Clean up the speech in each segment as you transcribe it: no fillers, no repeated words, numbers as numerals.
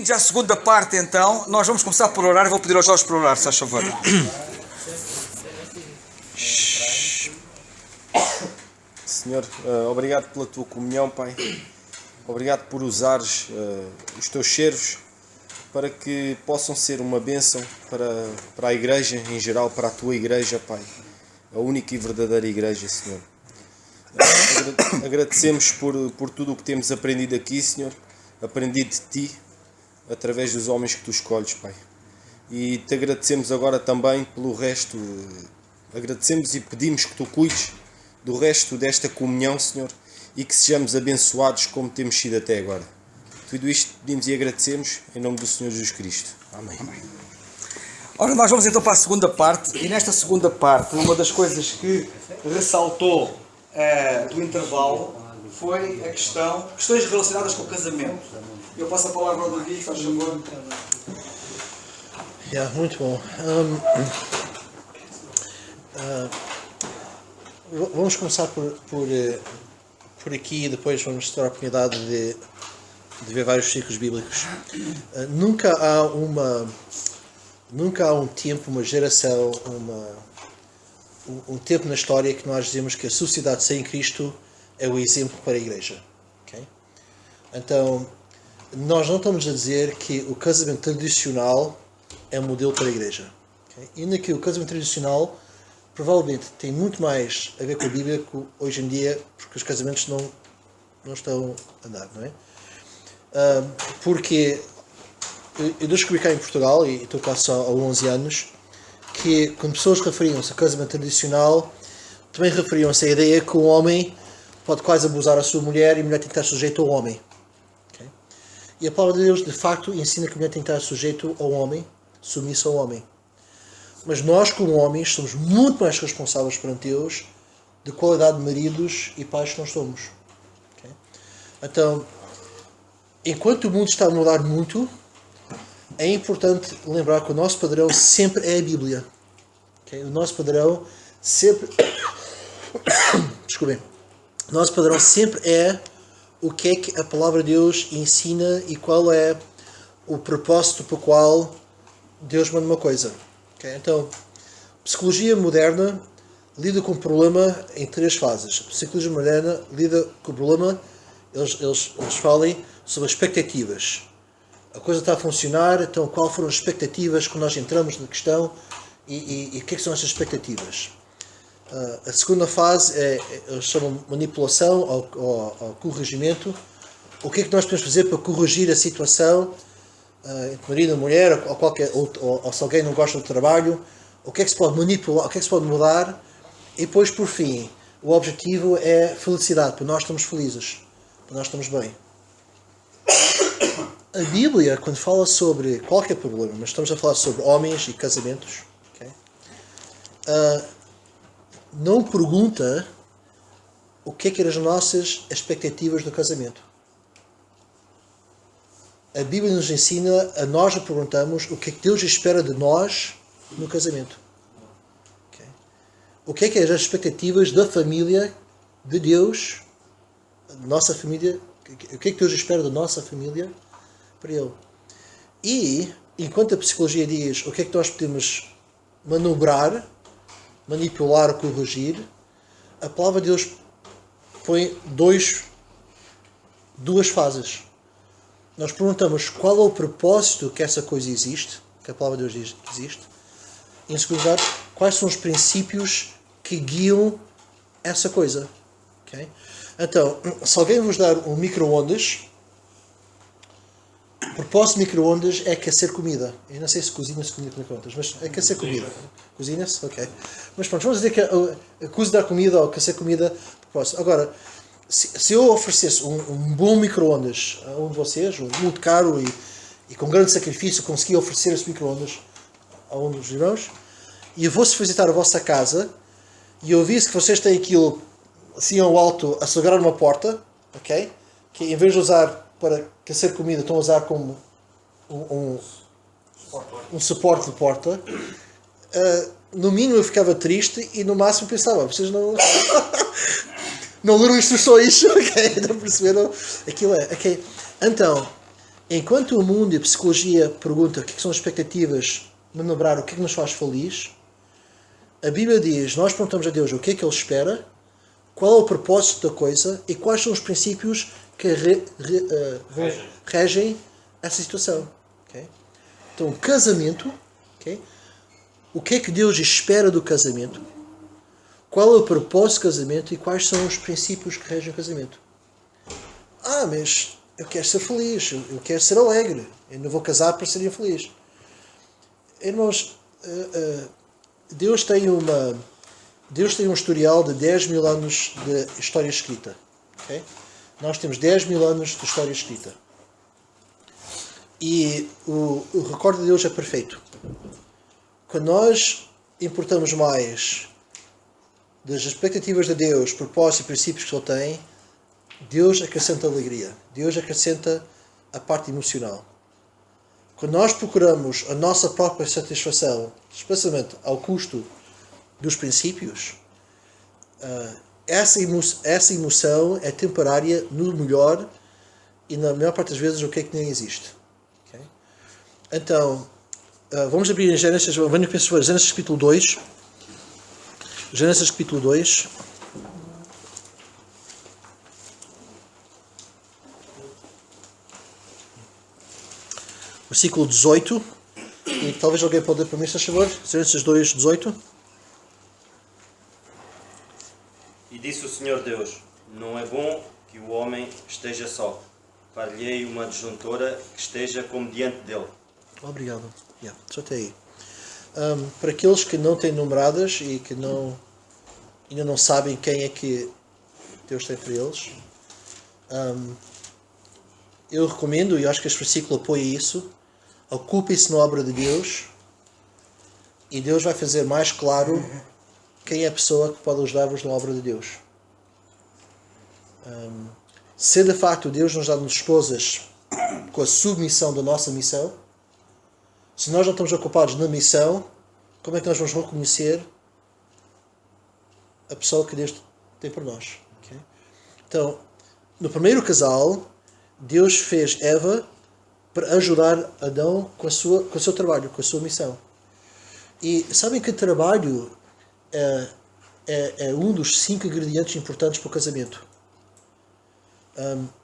Bem-vindos à segunda parte, então. Nós vamos começar por orar. Vou pedir aos Jorge para orar, se faz favor. Senhor, obrigado pela tua comunhão, Pai. Obrigado por usares os teus servos para que possam ser uma bênção para a igreja em geral, para a tua igreja, Pai. A única e verdadeira igreja, Senhor. Agradecemos por tudo o que temos aprendido aqui, Senhor. Aprendido de Ti, através dos homens que Tu escolhes, Pai. E Te agradecemos agora também pelo resto. Agradecemos e pedimos que Tu cuides do resto desta comunhão, Senhor, e que sejamos abençoados como temos sido até agora. Tudo isto pedimos e agradecemos em nome do Senhor Jesus Cristo. Amém. Ora, nós vamos então para a segunda parte, e nesta segunda parte, uma das coisas que ressaltou do intervalo foi a questões relacionadas com o casamento. Eu passo a palavra ao David, faz favor. Muito bom. Vamos começar por aqui e depois vamos ter a oportunidade de ver vários ciclos bíblicos. Nunca há um tempo, uma geração, um tempo na história que nós dizemos que a sociedade sem Cristo é o exemplo para a igreja. Okay? Então, nós não estamos a dizer que o casamento tradicional é um modelo para a igreja. Okay? Ainda que o casamento tradicional provavelmente tem muito mais a ver com a Bíblia que hoje em dia, porque os casamentos não estão a andar, não é? Porque eu descobri cá em Portugal, e estou cá só há 11 anos, que quando pessoas referiam-se a casamento tradicional, também referiam-se à ideia que um homem pode quase abusar a sua mulher e a mulher tem que estar sujeita ao homem. Okay? E a palavra de Deus, de facto, ensina que a mulher tem que estar sujeita ao homem, submissa ao homem. Mas nós, como homens, somos muito mais responsáveis perante Deus de qualidade de maridos e pais que nós somos. Okay? Então, enquanto o mundo está a mudar muito, é importante lembrar que o nosso padrão sempre é a Bíblia. Okay? O nosso padrão sempre... Desculpem. O nosso padrão sempre é o que é que a palavra de Deus ensina e qual é o propósito para o qual Deus manda uma coisa. Okay? Então, psicologia moderna lida com o problema em 3 fases. A psicologia moderna lida com o problema, eles falem sobre expectativas. A coisa está a funcionar, então quais foram as expectativas quando nós entramos na questão e o que é que são essas expectativas? A segunda fase eles chamam manipulação ou corrigimento. O que é que nós podemos fazer para corrigir a situação entre marido e mulher, ou se alguém não gosta do trabalho, o que é que se pode manipular, o que é que se pode mudar, e depois, por fim, o objetivo é felicidade, para nós estamos felizes, para nós estamos bem. A Bíblia, quando fala sobre qualquer problema, mas estamos a falar sobre homens e casamentos, okay? Não pergunta o que é que eram as nossas expectativas do casamento. A Bíblia nos ensina, a nós perguntamos o que é que Deus espera de nós no casamento. Okay? O que é as expectativas da família de Deus, nossa família, o que é que Deus espera da nossa família para Ele. E, enquanto a psicologia diz o que é que nós podemos manobrar, manipular ou corrigir, a palavra de Deus põe duas fases. Nós perguntamos qual é o propósito que essa coisa existe, que a palavra de Deus diz que existe. Em segundo lugar, quais são os princípios que guiam essa coisa. Okay? Então, se alguém vos dar um micro-ondas, o propósito de micro-ondas é aquecer comida. Eu não sei se cozinha-se comida com micro-ondas, mas é aquecer comida. Cozinha-se? Ok. Mas pronto, vamos dizer que a cozinhar comida ou aquecer comida, propósito. Agora, se eu oferecesse um bom micro-ondas a um de vocês, muito caro e com grande sacrifício, consegui oferecer esse micro-ondas a um dos irmãos, e eu fosse visitar a vossa casa, e eu visse que vocês têm aquilo assim ao alto a segurar uma porta, ok? Que em vez de usar para aquecer comida, estão a usar como um suporte de porta. No mínimo eu ficava triste e no máximo pensava, vocês não leram instruções, ok? Não perceberam? Aquilo é, ok? Então, Enquanto o mundo e a psicologia perguntam o que são as expectativas, manobrar o que nos faz feliz, a Bíblia diz, nós perguntamos a Deus o que é que Ele espera, qual é o propósito da coisa e quais são os princípios que regem essa situação. Okay? Então, o casamento, okay? O que é que Deus espera do casamento, qual é o propósito do casamento e quais são os princípios que regem o casamento. Mas eu quero ser feliz, eu quero ser alegre, eu não vou casar para ser infeliz. Irmãos, Deus tem um historial de 10 mil anos de história escrita. Okay? Nós temos 10 mil anos de história escrita. E o recorde de Deus é perfeito. Quando nós importamos mais das expectativas de Deus, propósitos e princípios que Ele tem, Deus acrescenta alegria. Deus acrescenta a parte emocional. Quando nós procuramos a nossa própria satisfação, especialmente ao custo dos princípios, essa emoção é temporária no melhor e na maior parte das vezes o que é que nem existe. Okay? Então, vamos abrir em Gênesis, venho pensar Gênesis capítulo 2. Gênesis capítulo 2. Versículo 18. E talvez alguém pode ler para mim, se favor. Gênesis 2, 18. E disse o Senhor Deus: não é bom que o homem esteja só. Far-lhe-ei uma adjuntora que esteja como diante dele. Obrigado. Só até aí. Para aqueles que não têm numeradas e que ainda não sabem quem é que Deus tem para eles, eu recomendo, e acho que este versículo apoia isso, ocupem-se na obra de Deus e Deus vai fazer mais claro quem é a pessoa que pode ajudar-vos na obra de Deus. Se de facto Deus nos dá-nos esposas com a submissão da nossa missão, se nós não estamos ocupados na missão, como é que nós vamos reconhecer a pessoa que Deus tem por nós? Okay? Então, no primeiro casal, Deus fez Eva para ajudar Adão com o seu trabalho, com a sua missão. E sabem que trabalho é um dos 5 ingredientes importantes para o casamento.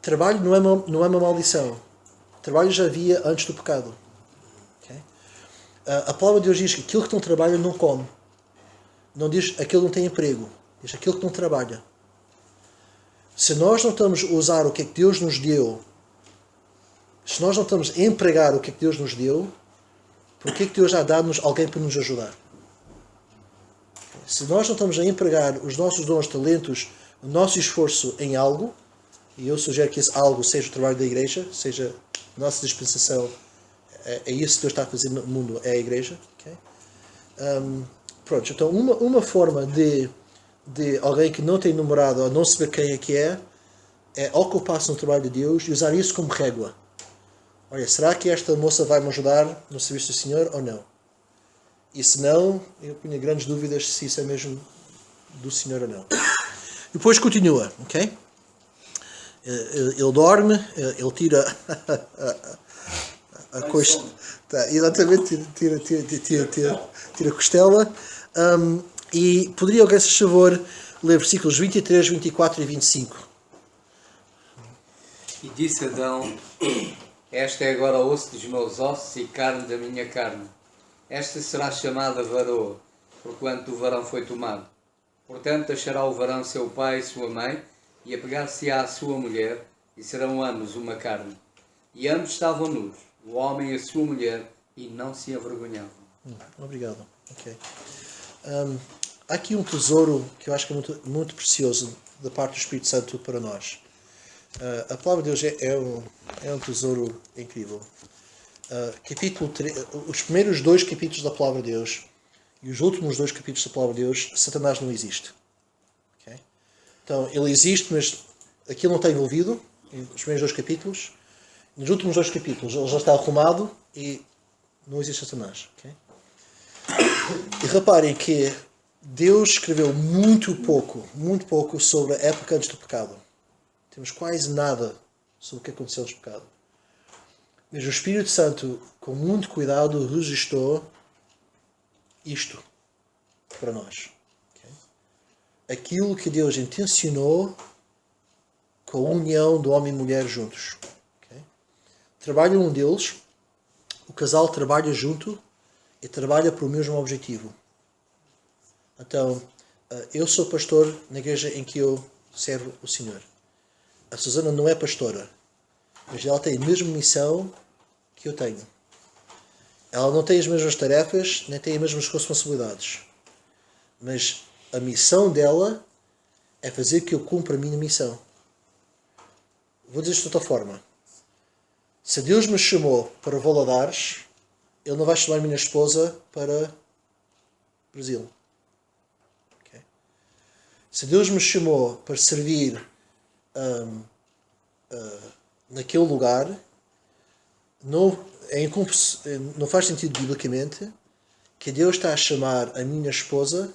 Trabalho não é uma maldição. Trabalho já havia antes do pecado. Okay? A palavra de Deus diz que aquilo que não trabalha não come. Não diz aquilo que não tem emprego. Diz aquilo que não trabalha. Se nós não estamos a usar o que é que Deus nos deu, se nós não estamos a empregar o que é que Deus nos deu, por que é que Deus já dá-nos alguém para nos ajudar? Se nós não estamos a empregar os nossos dons, talentos, o nosso esforço em algo, e eu sugiro que esse algo seja o trabalho da igreja, seja a nossa dispensação, é isso que Deus está a fazer no mundo, é a igreja. Okay? Pronto, então uma forma de alguém que não tem namorado ou não saber quem é que é ocupar-se no trabalho de Deus e usar isso como régua. Olha, será que esta moça vai me ajudar no serviço do Senhor ou não? E se não, eu tenho grandes dúvidas se isso é mesmo do Senhor ou não. Depois continua, ok? Ele dorme, ele tira a costa, tá, exatamente, tira a costela, e poderia alguém, se favor, ler versículos 23, 24 e 25. E disse Adão: esta é agora osso dos meus ossos e carne da minha carne. Esta será chamada varoa, porquanto o varão foi tomado. Portanto, deixará o varão seu pai e sua mãe, e apegar-se-á à sua mulher, e serão ambos uma carne. E ambos estavam nus, o homem e a sua mulher, e não se envergonhavam. Obrigado. Okay. Há aqui um tesouro que eu acho que é muito, muito precioso da parte do Espírito Santo para nós. A palavra de Deus é um tesouro incrível. Capítulo 3, os primeiros 2 capítulos da palavra de Deus e os últimos 2 capítulos da palavra de Deus, Satanás não existe. Okay? Então, ele existe, mas aquilo não está envolvido nos primeiros 2 capítulos. Nos últimos 2 capítulos ele já está arrumado e não existe Satanás. Okay? E reparem que Deus escreveu muito pouco sobre a época antes do pecado. Temos quase nada sobre o que aconteceu antes do pecado. Mas o Espírito Santo, com muito cuidado, registrou isto para nós. Okay? Aquilo que Deus intencionou com a união do homem e mulher juntos. Okay? Trabalha um deles, o casal trabalha junto e trabalha para o mesmo objetivo. Então, eu sou pastor na igreja em que eu servo o Senhor. A Susana não é pastora, mas ela tem a mesma missão que eu tenho. Ela não tem as mesmas tarefas, nem tem as mesmas responsabilidades. Mas a missão dela é fazer que eu cumpra a minha missão. Vou dizer isto de outra forma. Se Deus me chamou para Valadares, Ele não vai chamar a minha esposa para Brasil. Okay? Se Deus me chamou para servir naquele lugar, não faz sentido biblicamente que Deus está a chamar a minha esposa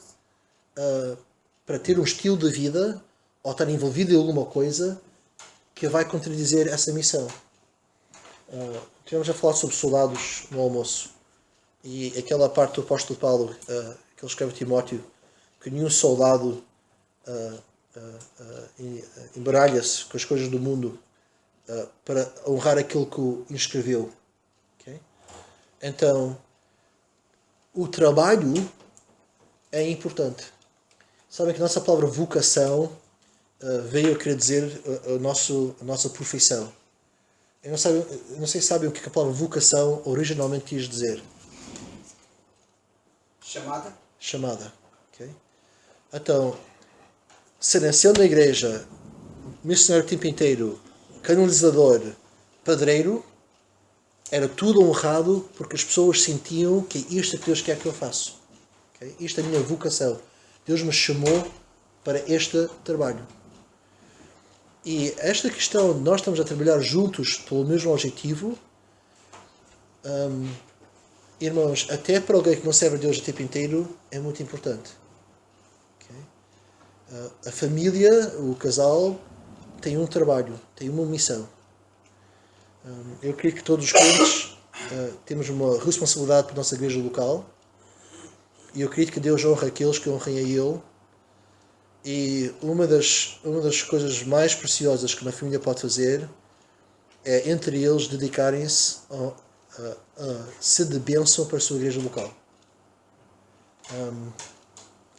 para ter um estilo de vida ou estar envolvida em alguma coisa que vai contradizer essa missão. Tivemos a falar sobre soldados no almoço e aquela parte do apóstolo Paulo que ele escreve a Timóteo, que nenhum soldado embaralha-se com as coisas do mundo para honrar aquilo que o inscreveu. Okay? Então, o trabalho é importante. Sabem que a nossa palavra vocação veio a querer dizer a nossa profissão. Eu não sei se sabem o que a palavra vocação originalmente quis dizer. Chamada. Okay? Então, se nasceu na igreja, missionário o tempo inteiro, canalizador, padreiro, era tudo honrado porque as pessoas sentiam que é isto que Deus quer que eu faça. Okay? Isto é a minha vocação. Deus me chamou para este trabalho. E esta questão de nós estamos a trabalhar juntos pelo mesmo objetivo, irmãos, até para alguém que não serve a Deus o tempo inteiro, é muito importante. Okay? A família, o casal, tem um trabalho, tem uma missão. Eu creio que todos os crentes temos uma responsabilidade para a nossa igreja local, e eu acredito que Deus honra aqueles que honrem a Ele. E uma das coisas mais preciosas que uma família pode fazer é, entre eles, dedicarem-se a ser de bênção para a sua igreja local.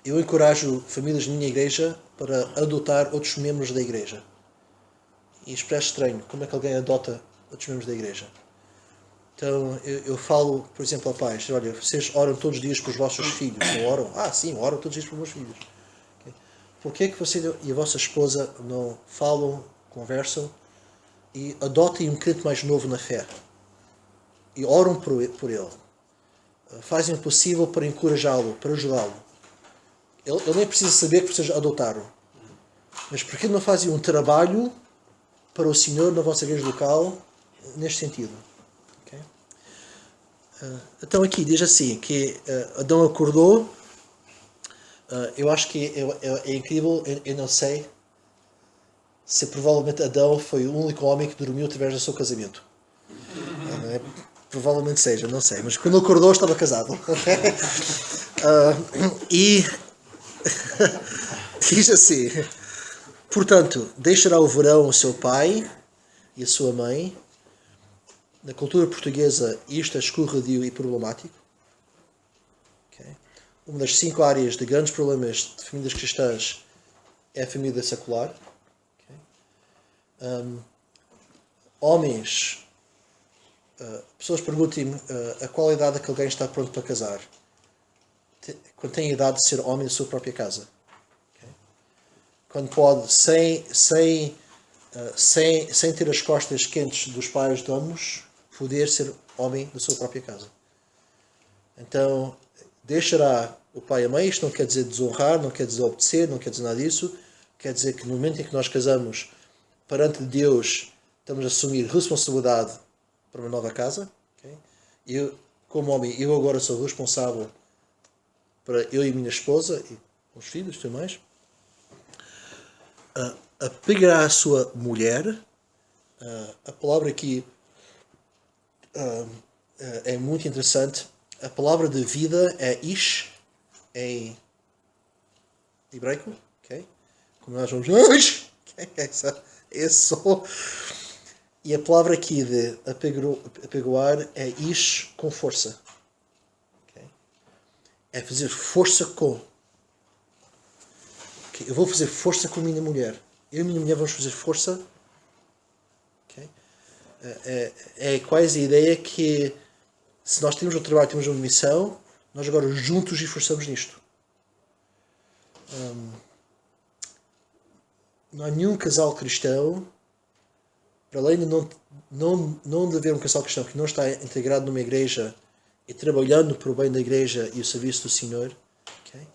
Eu encorajo famílias na minha igreja para adotar outros membros da igreja. E isto parece estranho. Como é que alguém adota outros membros da igreja? Então, eu falo, por exemplo, a pais: olha, vocês oram todos os dias para os vossos filhos. Não oram? Ah, sim, oram todos os dias para os meus filhos. Por que é que você e a vossa esposa não falam, conversam e adotem um crente mais novo na fé? E oram por ele. Fazem o possível para encorajá-lo, para ajudá-lo. Ele nem precisa saber que vocês adotaram. Mas por que não fazem um trabalho para o Senhor na vossa igreja local neste sentido? Okay? Então aqui diz assim, que Adão acordou. Eu acho que é incrível, eu não sei se provavelmente Adão foi o único homem que dormiu através do seu casamento. Provavelmente seja, não sei, mas quando acordou estava casado. E diz assim: portanto, deixará o varão o seu pai e a sua mãe. Na cultura portuguesa isto é escorregadio e problemático. Uma das 5 áreas de grandes problemas de famílias cristãs é a família secular. Homens, pessoas perguntem-me a qual idade é que alguém está pronto para casar. Quando tem a idade de ser homem da sua própria casa. Quando pode, sem ter as costas quentes dos pais de ambos, poder ser homem da sua própria casa. Então, deixará o pai e a mãe. Isto não quer dizer desonrar, não quer dizer obedecer, não quer dizer nada disso. Quer dizer que no momento em que nós casamos, perante Deus, estamos a assumir responsabilidade para uma nova casa. Okay? Eu, como homem, eu agora sou responsável para eu e a minha esposa, e os filhos e tudo mais. Apegará a sua mulher. A palavra aqui é muito interessante. A palavra de vida é ish em hebraico, ok? Como nós vamos ish, é só. E a palavra aqui de apegoar é ish com força, okay? É fazer força com. Okay? Eu vou fazer força com a minha mulher. Eu e a minha mulher vamos fazer força. Okay? É quase a ideia que se nós temos um trabalho, temos uma missão, nós agora juntos esforçamos nisto. Não há nenhum casal cristão, para além de não de haver um casal cristão que não está integrado numa igreja e trabalhando para o bem da igreja e o serviço do Senhor, okay?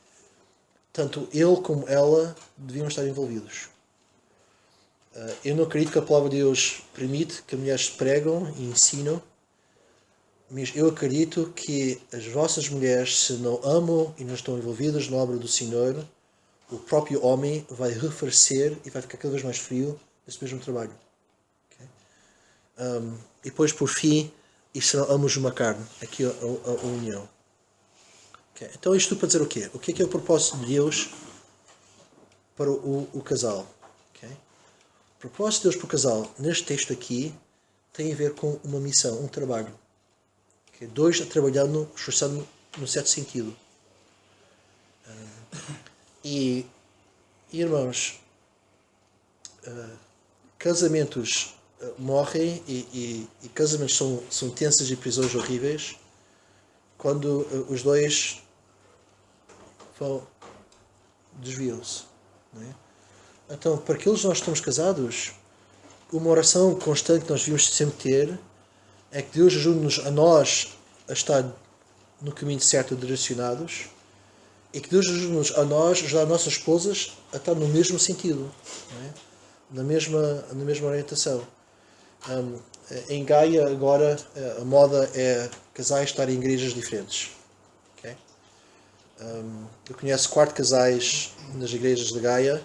Tanto ele como ela deviam estar envolvidos. Eu não acredito que a palavra de Deus permite que mulheres pregam e ensinam, mas eu acredito que as vossas mulheres, se não amam e não estão envolvidas na obra do Senhor, o próprio homem vai arrefecer e vai ficar cada vez mais frio nesse mesmo trabalho. Okay? E depois, por fim, isto serão ambos uma carne, aqui a união. Okay? Então isto para dizer o quê? O que é o propósito de Deus para o casal? Okay? O propósito de Deus para o casal, neste texto aqui, tem a ver com uma missão, um trabalho. Okay? Dois trabalhando, esforçando num certo sentido. E irmãos, casamentos morrem e casamentos são tensas e prisões horríveis quando os dois desviam-se. Não é? Então, para aqueles que nós estamos casados, uma oração constante que nós devíamos sempre ter é que Deus ajude-nos a nós a estar no caminho certo, direcionados, e que Deus ajude-nos a nós, ajudar as nossas esposas a estar no mesmo sentido, não é? na mesma orientação. Em Gaia, agora, a moda é casais estarem em igrejas diferentes. Okay? Eu conheço 4 casais nas igrejas de Gaia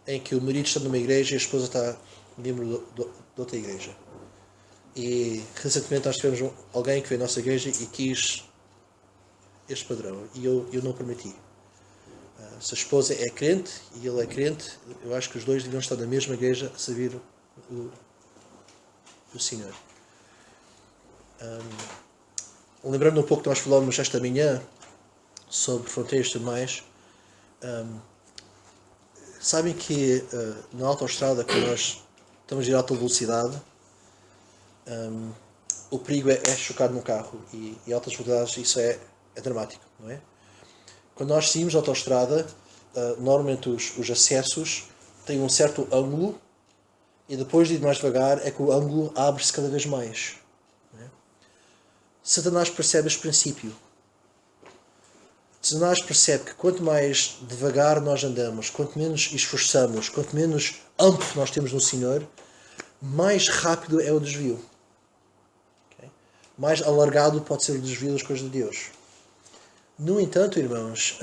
em que o marido está numa igreja e a esposa está membro de outra igreja. E recentemente nós tivemos alguém que veio à nossa igreja e quis este padrão, e eu não permiti. Se a esposa é crente e ele é crente, eu acho que os dois deviam estar na mesma igreja a servir o Senhor. Lembrando um pouco que nós falamos esta manhã sobre fronteiras e tudo mais, sabem que na autoestrada, quando nós estamos a ir a alta velocidade, o perigo é chocar num carro, e altas velocidades isso é dramático, não é? Quando nós saímos da autoestrada, normalmente os acessos têm um certo ângulo, e depois de ir mais devagar é que o ângulo abre-se cada vez mais. Não é? Satanás percebe este princípio. Satanás percebe que quanto mais devagar nós andamos, quanto menos esforçamos, quanto menos amplo nós temos no Senhor, mais rápido é o desvio. Okay? Mais alargado pode ser o desvio das coisas de Deus. No entanto, irmãos,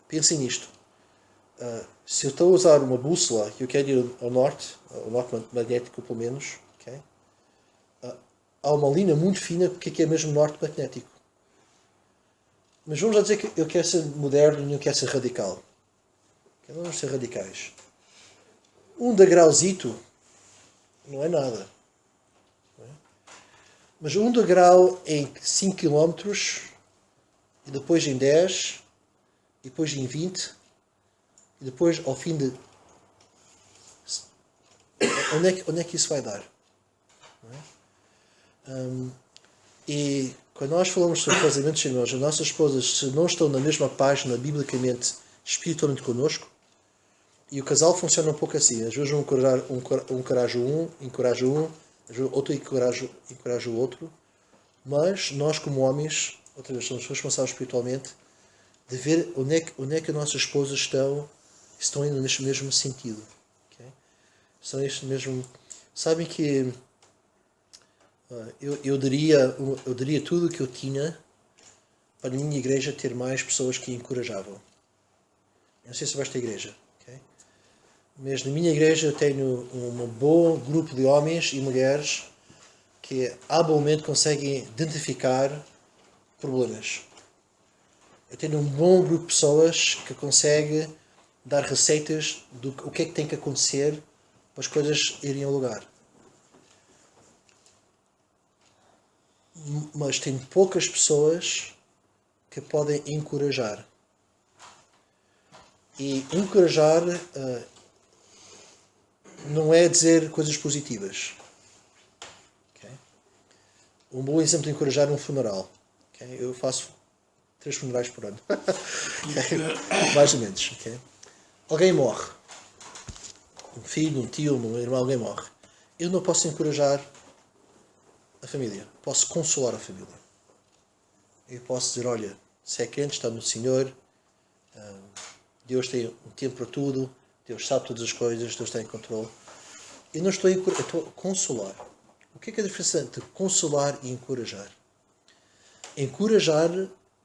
pensem nisto. Se eu estou a usar uma bússola e eu quero ir ao norte magnético pelo menos, okay? Há uma linha muito fina que é mesmo norte magnético. Mas vamos já dizer que eu quero ser moderno e eu quero ser radical. Okay? Não vamos ser radicais. Um degrauzito não é nada. Mas um degrau em 5 km, e depois em 10, e depois em 20, e depois ao fim de... Onde é que isso vai dar? Não é? E quando nós falamos sobre casamentos, irmãos, as nossas esposas, se não estão na mesma página, biblicamente, espiritualmente connosco, e o casal funciona um pouco assim, às vezes encoraja um, outro encoraja o outro, mas nós como homens, outra vez, somos responsáveis espiritualmente de ver onde é que as nossas esposas estão indo neste mesmo sentido. Okay? Estão neste mesmo... Sabem que eu daria tudo o que eu tinha para a minha igreja ter mais pessoas que encorajavam. Eu não sei se vai esta igreja. Okay? Mas na minha igreja eu tenho um bom grupo de homens e mulheres que habilmente conseguem identificar problemas. Eu tenho um bom grupo de pessoas que consegue dar receitas do o que é que tem que acontecer para as coisas irem ao lugar. Mas tem poucas pessoas que podem encorajar. E encorajar não é dizer coisas positivas. Okay? Um bom exemplo de encorajar é um funeral. Okay? Eu faço 3 funerais por ano. Okay? Mais ou menos. Okay? Alguém morre. Um filho, um tio, um irmão, alguém morre. Eu não posso encorajar a família. Posso consolar a família. Eu posso dizer, olha, se é crente, está no Senhor, Deus tem um tempo para tudo, Deus sabe todas as coisas, Deus tem controle. Eu não estou a encorajar, estou a consolar. O que é a diferença entre consolar e encorajar? Encorajar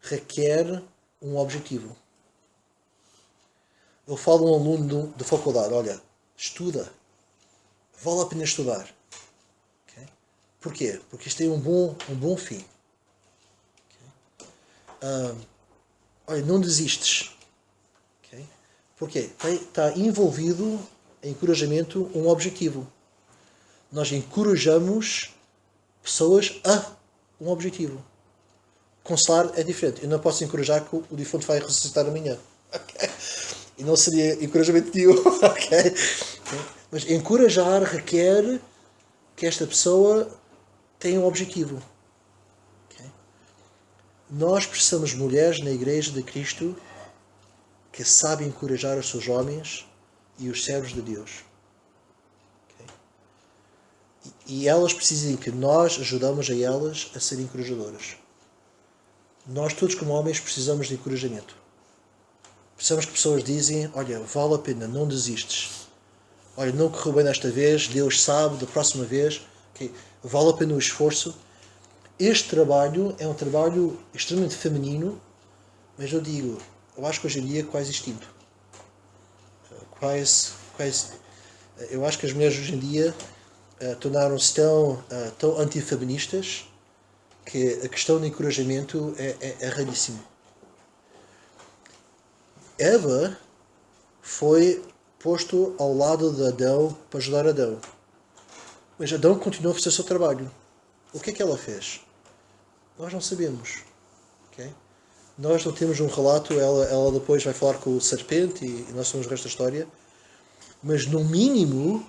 requer um objetivo. Eu falo a um aluno de faculdade, olha, estuda, vale a pena estudar. Okay? Porquê? Porque isto tem um bom fim. Okay? Olha, não desistes. Okay? Porquê? Está envolvido em encorajamento um objetivo. Nós encorajamos pessoas a um objetivo. Consolar é diferente. Eu não posso encorajar que o defunto vai ressuscitar amanhã. Okay? E não seria encorajamento nenhum. Okay? Mas encorajar requer que esta pessoa tenha um objetivo. Okay? Nós precisamos de mulheres na Igreja de Cristo que sabem encorajar os seus homens e os servos de Deus. Okay? E elas precisam que nós ajudamos a elas a serem encorajadoras. Nós todos como homens precisamos de encorajamento. Precisamos que pessoas dizem, olha, vale a pena, não desistes. Olha, não correu bem desta vez, Deus sabe, da próxima vez, okay, vale a pena o esforço. Este trabalho é um trabalho extremamente feminino, mas eu digo, eu acho que hoje em dia é quase extinto. Eu acho que as mulheres hoje em dia tornaram-se tão antifeministas que a questão do encorajamento é raríssimo. Eva foi posto ao lado de Adão para ajudar Adão. Mas Adão continuou a fazer o seu trabalho. O que é que ela fez? Nós não sabemos. Okay? Nós não temos um relato, ela depois vai falar com o serpente e nós sabemos o resto da história. Mas no mínimo,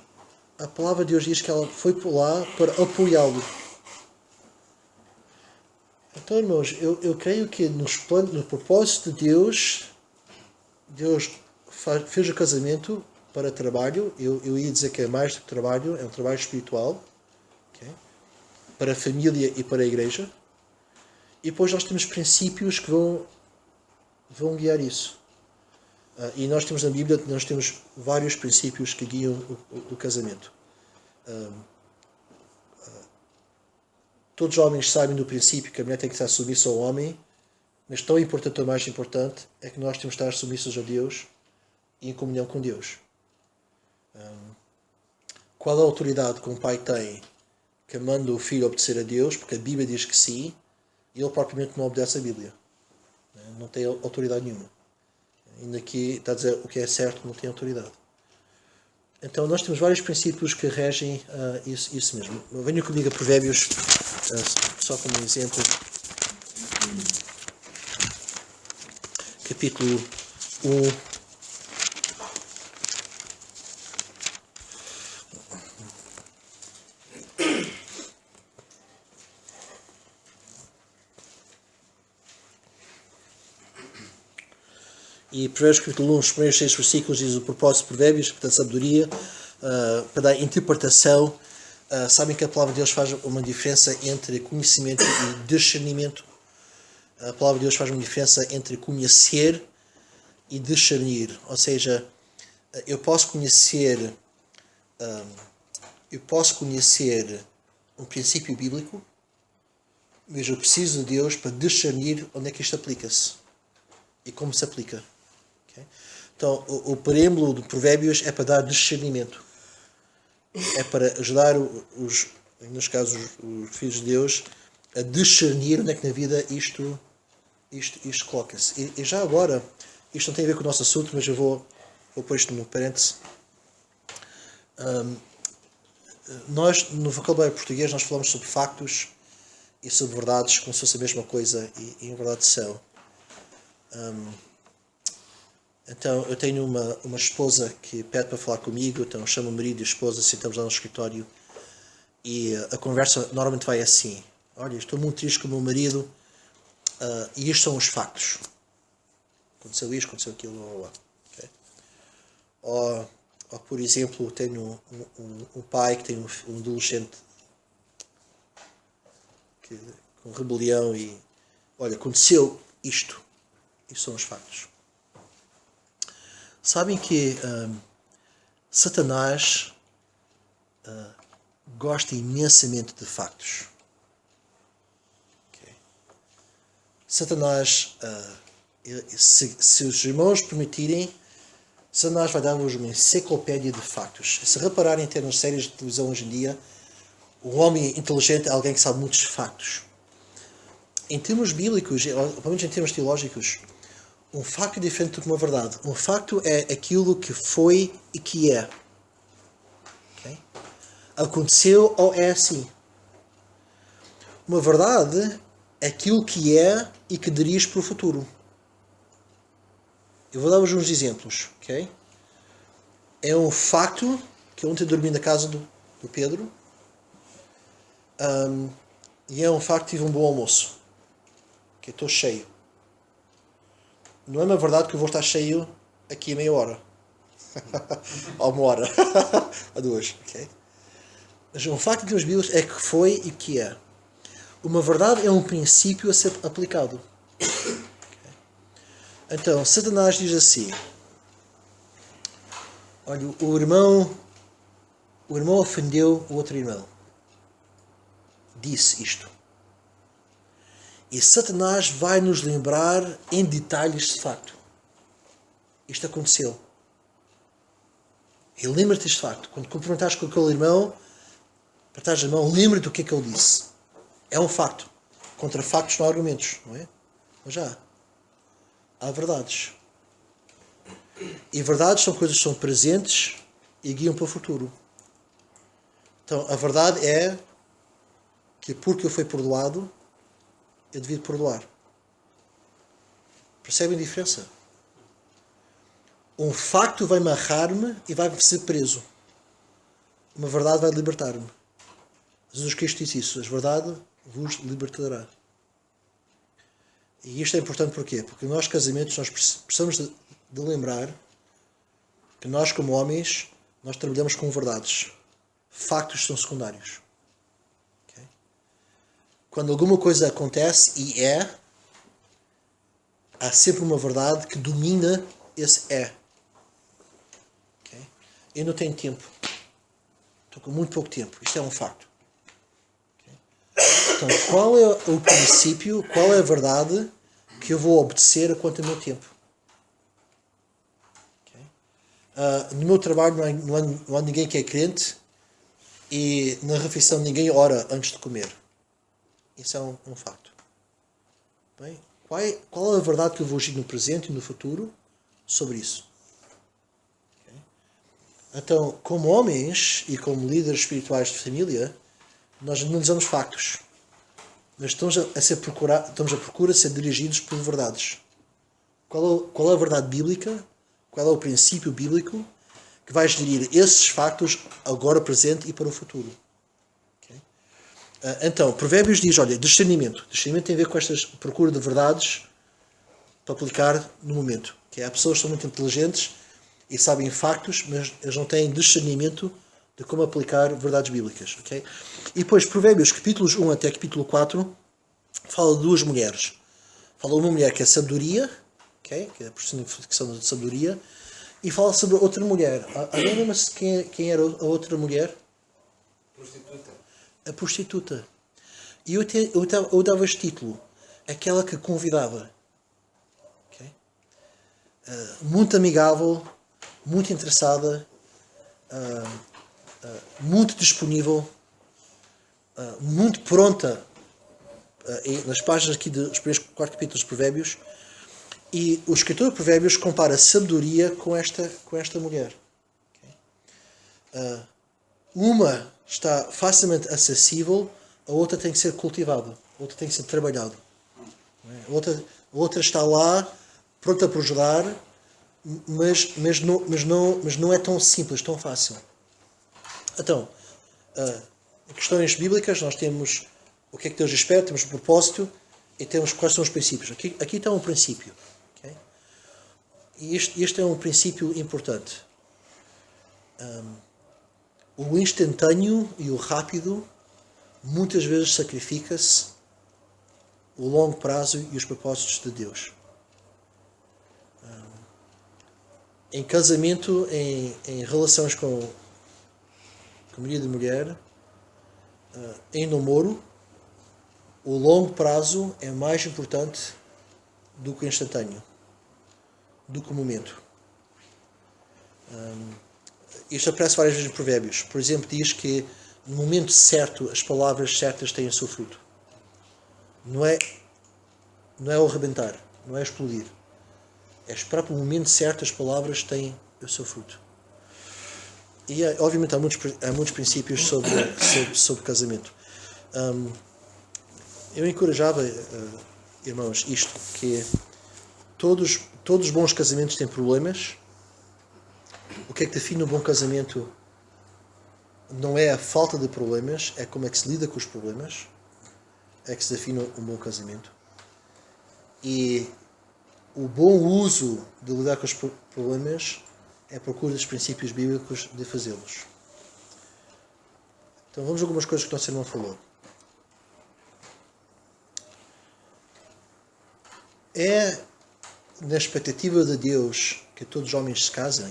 a palavra de Deus diz que ela foi por lá para apoiá-lo. Então, irmãos, eu creio que no propósito de Deus fez o casamento para trabalho. Eu ia dizer que é mais do que trabalho, é um trabalho espiritual. Okay? Para a família e para a igreja. E depois nós temos princípios que vão guiar isso. E nós temos na Bíblia, nós temos vários princípios que guiam o casamento. Todos os homens sabem do princípio que a mulher tem que estar submissa ao homem, mas tão importante ou mais importante é que nós temos que estar submissos a Deus e em comunhão com Deus. Qual a autoridade que um pai tem que manda o filho obedecer a Deus, porque a Bíblia diz que sim, e ele propriamente não obedece a Bíblia? Não tem autoridade nenhuma. Ainda aqui está a dizer o que é certo, não tem autoridade. Então nós temos vários princípios que regem isso mesmo. Venham comigo a Provérbios, só como um exemplo. Capítulo 1. E Provérbios capítulo 1, os primeiros 6 versículos, diz o propósito de Provérbios, que dá sabedoria, para dar interpretação. Sabem que a palavra de Deus faz uma diferença entre conhecimento e discernimento. A palavra de Deus faz uma diferença entre conhecer e discernir. Ou seja, eu posso conhecer um princípio bíblico, mas eu preciso de Deus para discernir onde é que isto aplica-se e como se aplica. Okay? Então, o preâmbulo de Provérbios é para dar discernimento. É para ajudar nos casos, os filhos de Deus a discernir onde é que na vida isto coloca-se. E já agora, isto não tem a ver com o nosso assunto, mas eu vou pôr isto no parêntese. Nós, no vocabulário português, nós falamos sobre factos e sobre verdades como se fosse a mesma coisa e em verdade são. Então, eu tenho uma esposa que pede para falar comigo, então chamo o marido e a esposa, sentamos lá no escritório e a conversa normalmente vai assim: olha, estou muito triste com o meu marido e estes são os factos. Aconteceu isto, aconteceu aquilo, blá, blá, blá. Okay? Ou, por exemplo, tenho um pai que tem um adolescente com rebelião e, olha, aconteceu isto. Isto são os factos. Sabem que Satanás gosta imensamente de factos. Okay? Satanás, se os irmãos permitirem, Satanás vai dar-vos uma enciclopédia de factos. Se repararem até nas séries de televisão hoje em dia, o homem inteligente é alguém que sabe muitos factos. Em termos bíblicos, ou pelo menos em termos teológicos, um facto é diferente do que uma verdade. Um facto é aquilo que foi e que é. Okay? Aconteceu ou é assim. Uma verdade é aquilo que é e que dirige para o futuro. Eu vou dar-vos uns exemplos. Okay? É um facto que ontem dormi na casa do Pedro. E é um facto que tive um bom almoço. Que estou cheio. Não é uma verdade que eu vou estar cheio aqui a meia hora. Ou uma hora. A duas. Okay? Mas um facto que nos Bíblias é que foi e que é. Uma verdade é um princípio a ser aplicado. Okay? Então, Satanás diz assim: olha, o irmão ofendeu o outro irmão. Disse isto. E Satanás vai nos lembrar em detalhes de facto. Isto aconteceu. E lembra-te deste facto. Quando confrontares com aquele irmão, apertares a mão, lembra-te do que é que ele disse. É um facto. Contra factos não há argumentos, não é? Mas já há verdades. E verdades são coisas que são presentes e guiam para o futuro. Então, a verdade é que porque eu fui perdoado, eu devia perdoar. Percebem a diferença? Um facto vai amarrar-me e vai ser preso. Uma verdade vai libertar-me. Jesus Cristo disse isso: a verdade vos libertará. E isto é importante porquê? Porque nós, casamentos, nós precisamos de lembrar que nós, como homens, nós trabalhamos com verdades. Factos são secundários. Quando alguma coisa acontece e há sempre uma verdade que domina esse é. Okay? Eu não tenho tempo. Estou com muito pouco tempo. Isto é um facto. Okay? Então, qual é o princípio, qual é a verdade que eu vou obedecer quanto ao meu tempo? Okay? No meu trabalho não há ninguém que é crente e na refeição ninguém ora antes de comer. Isso é um facto. Bem, qual é a verdade que eu vou agir no presente e no futuro sobre isso? Okay? Então, como homens e como líderes espirituais de família, nós analisamos factos. Mas estamos à procura de ser dirigidos por verdades. Qual é a verdade bíblica? Qual é o princípio bíblico que vai gerir esses factos agora, presente e para o futuro? Então, Provérbios diz, olha, discernimento. Discernimento tem a ver com esta procura de verdades para aplicar no momento. Há pessoas que são muito inteligentes e sabem factos, mas eles não têm discernimento de como aplicar verdades bíblicas. Okay? E depois, Provérbios, capítulos 1 até capítulo 4, fala de duas mulheres. Fala uma mulher que é sabedoria, okay? Que é a personificação da sabedoria, e fala sobre outra mulher. Alguém lembra-se quem era a outra mulher? A prostituta. E eu dava este título: aquela que convidava. Okay? muito amigável, muito interessada, muito disponível, muito pronta, nas páginas aqui dos primeiros 4 capítulos de Provérbios. E o escritor de Provérbios compara a sabedoria com esta mulher. Uma está facilmente acessível, a outra tem que ser cultivada, a outra tem que ser trabalhada. A outra está lá, pronta para ajudar, mas não é tão simples, tão fácil. Então, em questões bíblicas, nós temos o que é que Deus espera, temos o propósito e temos quais são os princípios. Aqui está um princípio. Okay? E este é um princípio importante. O instantâneo e o rápido muitas vezes sacrifica-se o longo prazo e os propósitos de Deus. Em casamento, em relações com marido e mulher, em namoro, o longo prazo é mais importante do que o instantâneo, do que o momento. Isto aparece várias vezes em Provérbios. Por exemplo, diz que no momento certo as palavras certas têm o seu fruto. Não é o arrebentar, não é explodir. É esperar pelo momento certo as palavras têm o seu fruto. E obviamente há muitos princípios sobre casamento. Eu encorajava, irmãos, isto, que todos os bons casamentos têm problemas. O que é que define um bom casamento não é a falta de problemas, é como é que se lida com os problemas, é que se define um bom casamento. E o bom uso de lidar com os problemas é a procura dos princípios bíblicos de fazê-los. Então vamos a algumas coisas que o nosso irmão falou. É na expectativa de Deus que todos os homens se casem.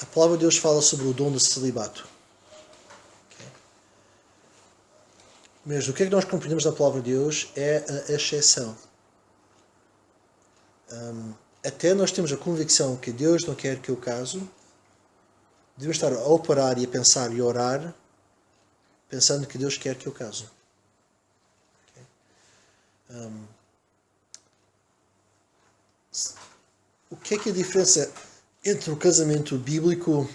A palavra de Deus fala sobre o dom do celibato. Okay? Mas o que é que nós compreendemos da palavra de Deus é a exceção. Até nós temos a convicção que Deus não quer que eu case, devemos estar a operar e a pensar e a orar pensando que Deus quer que eu case. Okay? O que é a diferença entre o casamento bíblico,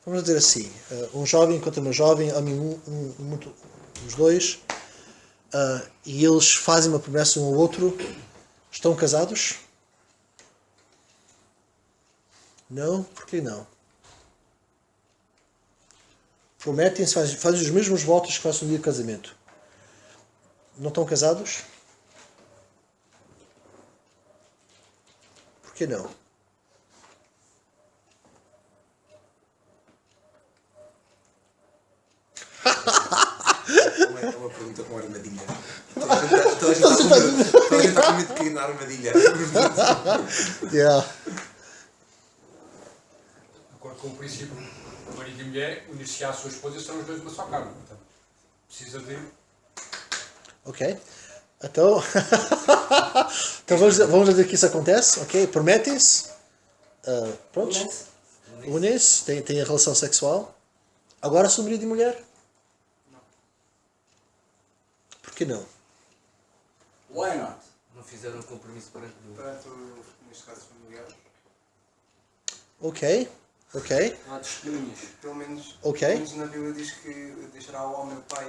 vamos dizer assim, um jovem encontra uma jovem, os dois, e eles fazem uma promessa um ao outro, estão casados? Não? Por que não? Prometem-se, fazem os mesmos votos que fazem no dia do casamento. Não estão casados? Por que não? É uma pergunta com armadilha. Estou a tentar com medo de cair na armadilha. Yeah. De acordo com o princípio, marido e mulher, unir-se à sua esposa, são os dois uma só carne. Portanto, precisa de... Ok. Então, então vamos dizer que isso acontece, ok? Prometem-se, prontos, unem-se, têm a relação sexual. Agora são marido e mulher? Não. Por que não? Why not? Não fizeram um compromisso perante Deus. Perante neste caso familiares. Ok. Não há testemunhas. Pelo menos na Bíblia diz que deixará o homem o pai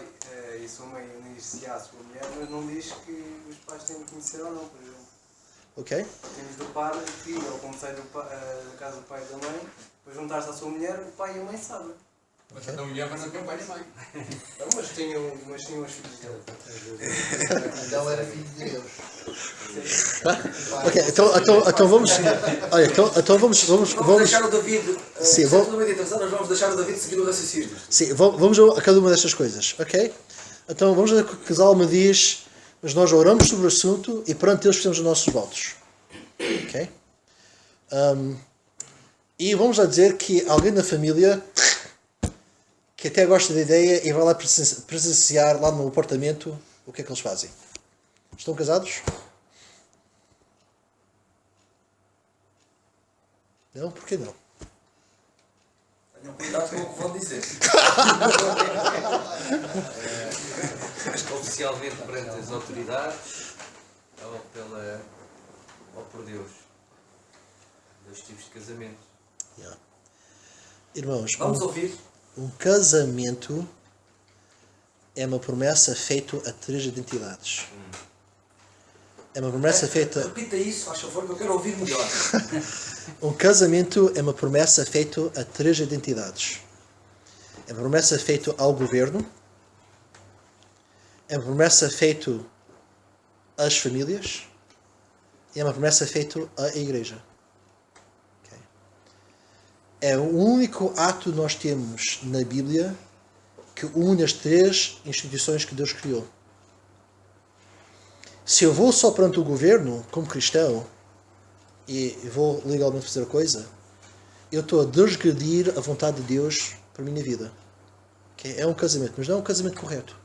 e sua mãe unir-se à sua mulher, mas não diz que os pais têm de conhecer ou não, por exemplo. Ok. Temos do padre que, ao começar da casa do pai e da mãe, depois juntar-se à sua mulher, o pai e a mãe sabem. Mas a mulher vai não ter um pai nem mãe. Então, mas tinham os filhos dele. Então era filho de Deus. Ok, então vamos. Olha, então vamos deixar o David. Sim, nós vamos deixar o David seguir o raciocínio. Sim, vamos a cada uma destas coisas, ok? Então vamos ver o que o casal me diz, mas nós oramos sobre o assunto e perante Deus fizemos os nossos votos. Ok? E vamos lá dizer que alguém da família que até gosta da ideia e vai lá presenciar lá no apartamento o que é que eles fazem? Estão casados? Não? Porquê não? Tenham cuidado com o que vão dizer. Mas que oficialmente perante as autoridades ou por Deus. Dois tipos de casamento. Yeah. Irmãos, Vamos ouvir. um casamento é uma promessa feita a 3 identidades. É uma promessa feita. Repita isso, faz favor, que eu quero ouvir melhor. Um casamento é uma promessa feita a 3 identidades. É uma promessa feita ao governo. É uma promessa feita às famílias. E é uma promessa feita à igreja. Ok? É o único ato que nós temos na Bíblia que une as 3 instituições que Deus criou. Se eu vou só perante o governo, como cristão, e vou legalmente fazer a coisa, eu estou a desgredir a vontade de Deus para a minha vida. Okay? É um casamento, mas não é um casamento correto.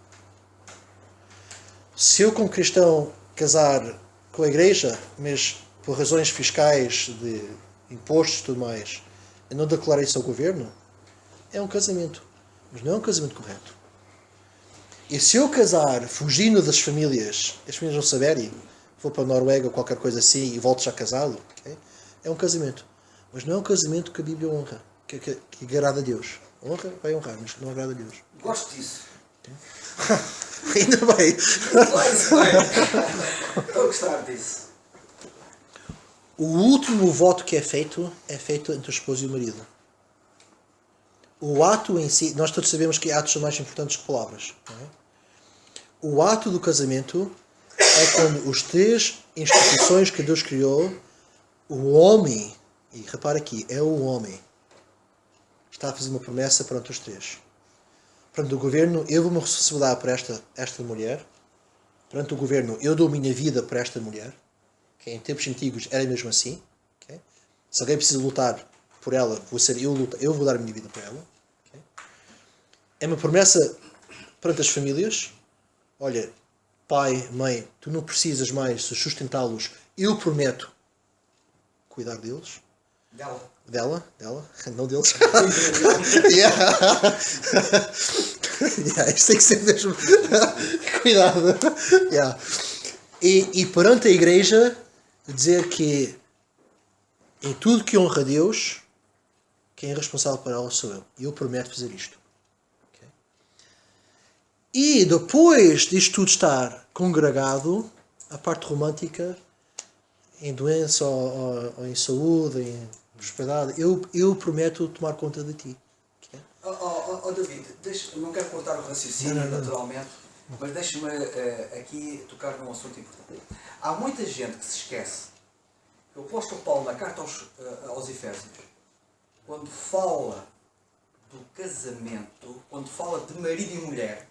Se eu, como cristão, casar com a igreja, mas por razões fiscais, de impostos e tudo mais, eu não declarar isso ao governo, é um casamento, mas não é um casamento correto. E se eu casar fugindo das famílias, as famílias não saberem, vou para a Noruega ou qualquer coisa assim e volto já casado, okay? É um casamento. Mas não é um casamento que a Bíblia honra, que agrada a Deus. Honra, vai honrar, mas não agrada a Deus. Gosto disso. Ainda bem. Estou a gostar disso. O último voto que é feito entre o esposo e o marido. O ato em si, nós todos sabemos que atos são mais importantes que palavras. Não é? O ato do casamento é quando os 3 instituições que Deus criou, o homem, e repara aqui, é o homem, está a fazer uma promessa perante os 3. Perante o governo, eu vou me responsabilizar por esta mulher. Perante o governo, eu dou a minha vida por esta mulher. Okay? Em tempos antigos era mesmo assim. Okay? Se alguém precisa lutar por ela, eu vou dar a minha vida por ela. Okay? É uma promessa perante as famílias. Olha, pai, mãe, tu não precisas mais sustentá-los. Eu prometo cuidar deles. Dela, não deles. Yeah. Yeah, isto tem que ser mesmo. Cuidado. Yeah. E perante a igreja, dizer que em tudo que honra a Deus, quem é responsável por ela sou eu. E eu prometo fazer isto. Okay? E depois disto tudo estar congregado, a parte romântica, em doença ou em saúde, em prosperidade, eu prometo tomar conta de ti. Okay? David, não quero cortar o raciocínio, naturalmente, mas deixa-me aqui tocar num assunto importante. Há muita gente que se esquece que o apóstolo Paulo, na carta aos Efésios, quando fala do casamento, quando fala de marido e mulher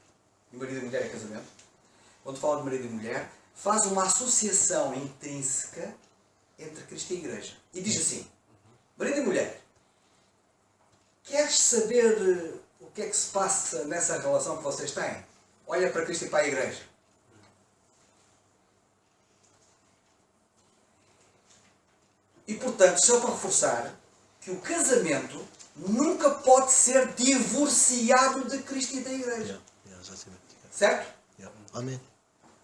é casamento, quando fala de marido e mulher, faz uma associação intrínseca entre Cristo e a Igreja. E diz assim: marido e mulher, queres saber o que é que se passa nessa relação que vocês têm? Olha para Cristo e para a Igreja. E portanto, só para reforçar que o casamento nunca pode ser divorciado de Cristo e da Igreja. Certo? Yeah. Amém.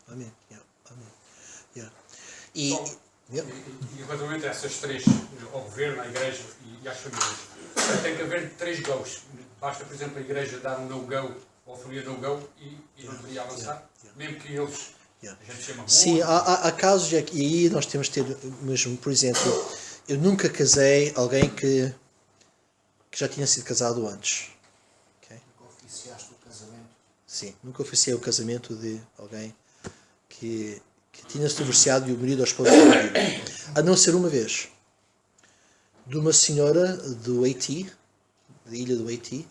Amém. Yeah. Amém. Yeah. E relativamente a essas 3, ao governo, à igreja e às famílias, tem que haver 3 goes. Basta, por exemplo, a igreja dar um no-go ou a família no-go e não poderia avançar. Mesmo que eles, a gente chama bom. Sim, há casos, e aí nós temos que ter, mesmo, por exemplo, eu nunca casei alguém que já tinha sido casado antes. Okay? Nunca oficiaste o casamento? Sim, nunca oficiei o casamento de alguém que tinha se divorciado e o marido ou a esposa a não ser uma vez. De uma senhora do Haiti, da ilha do Haiti,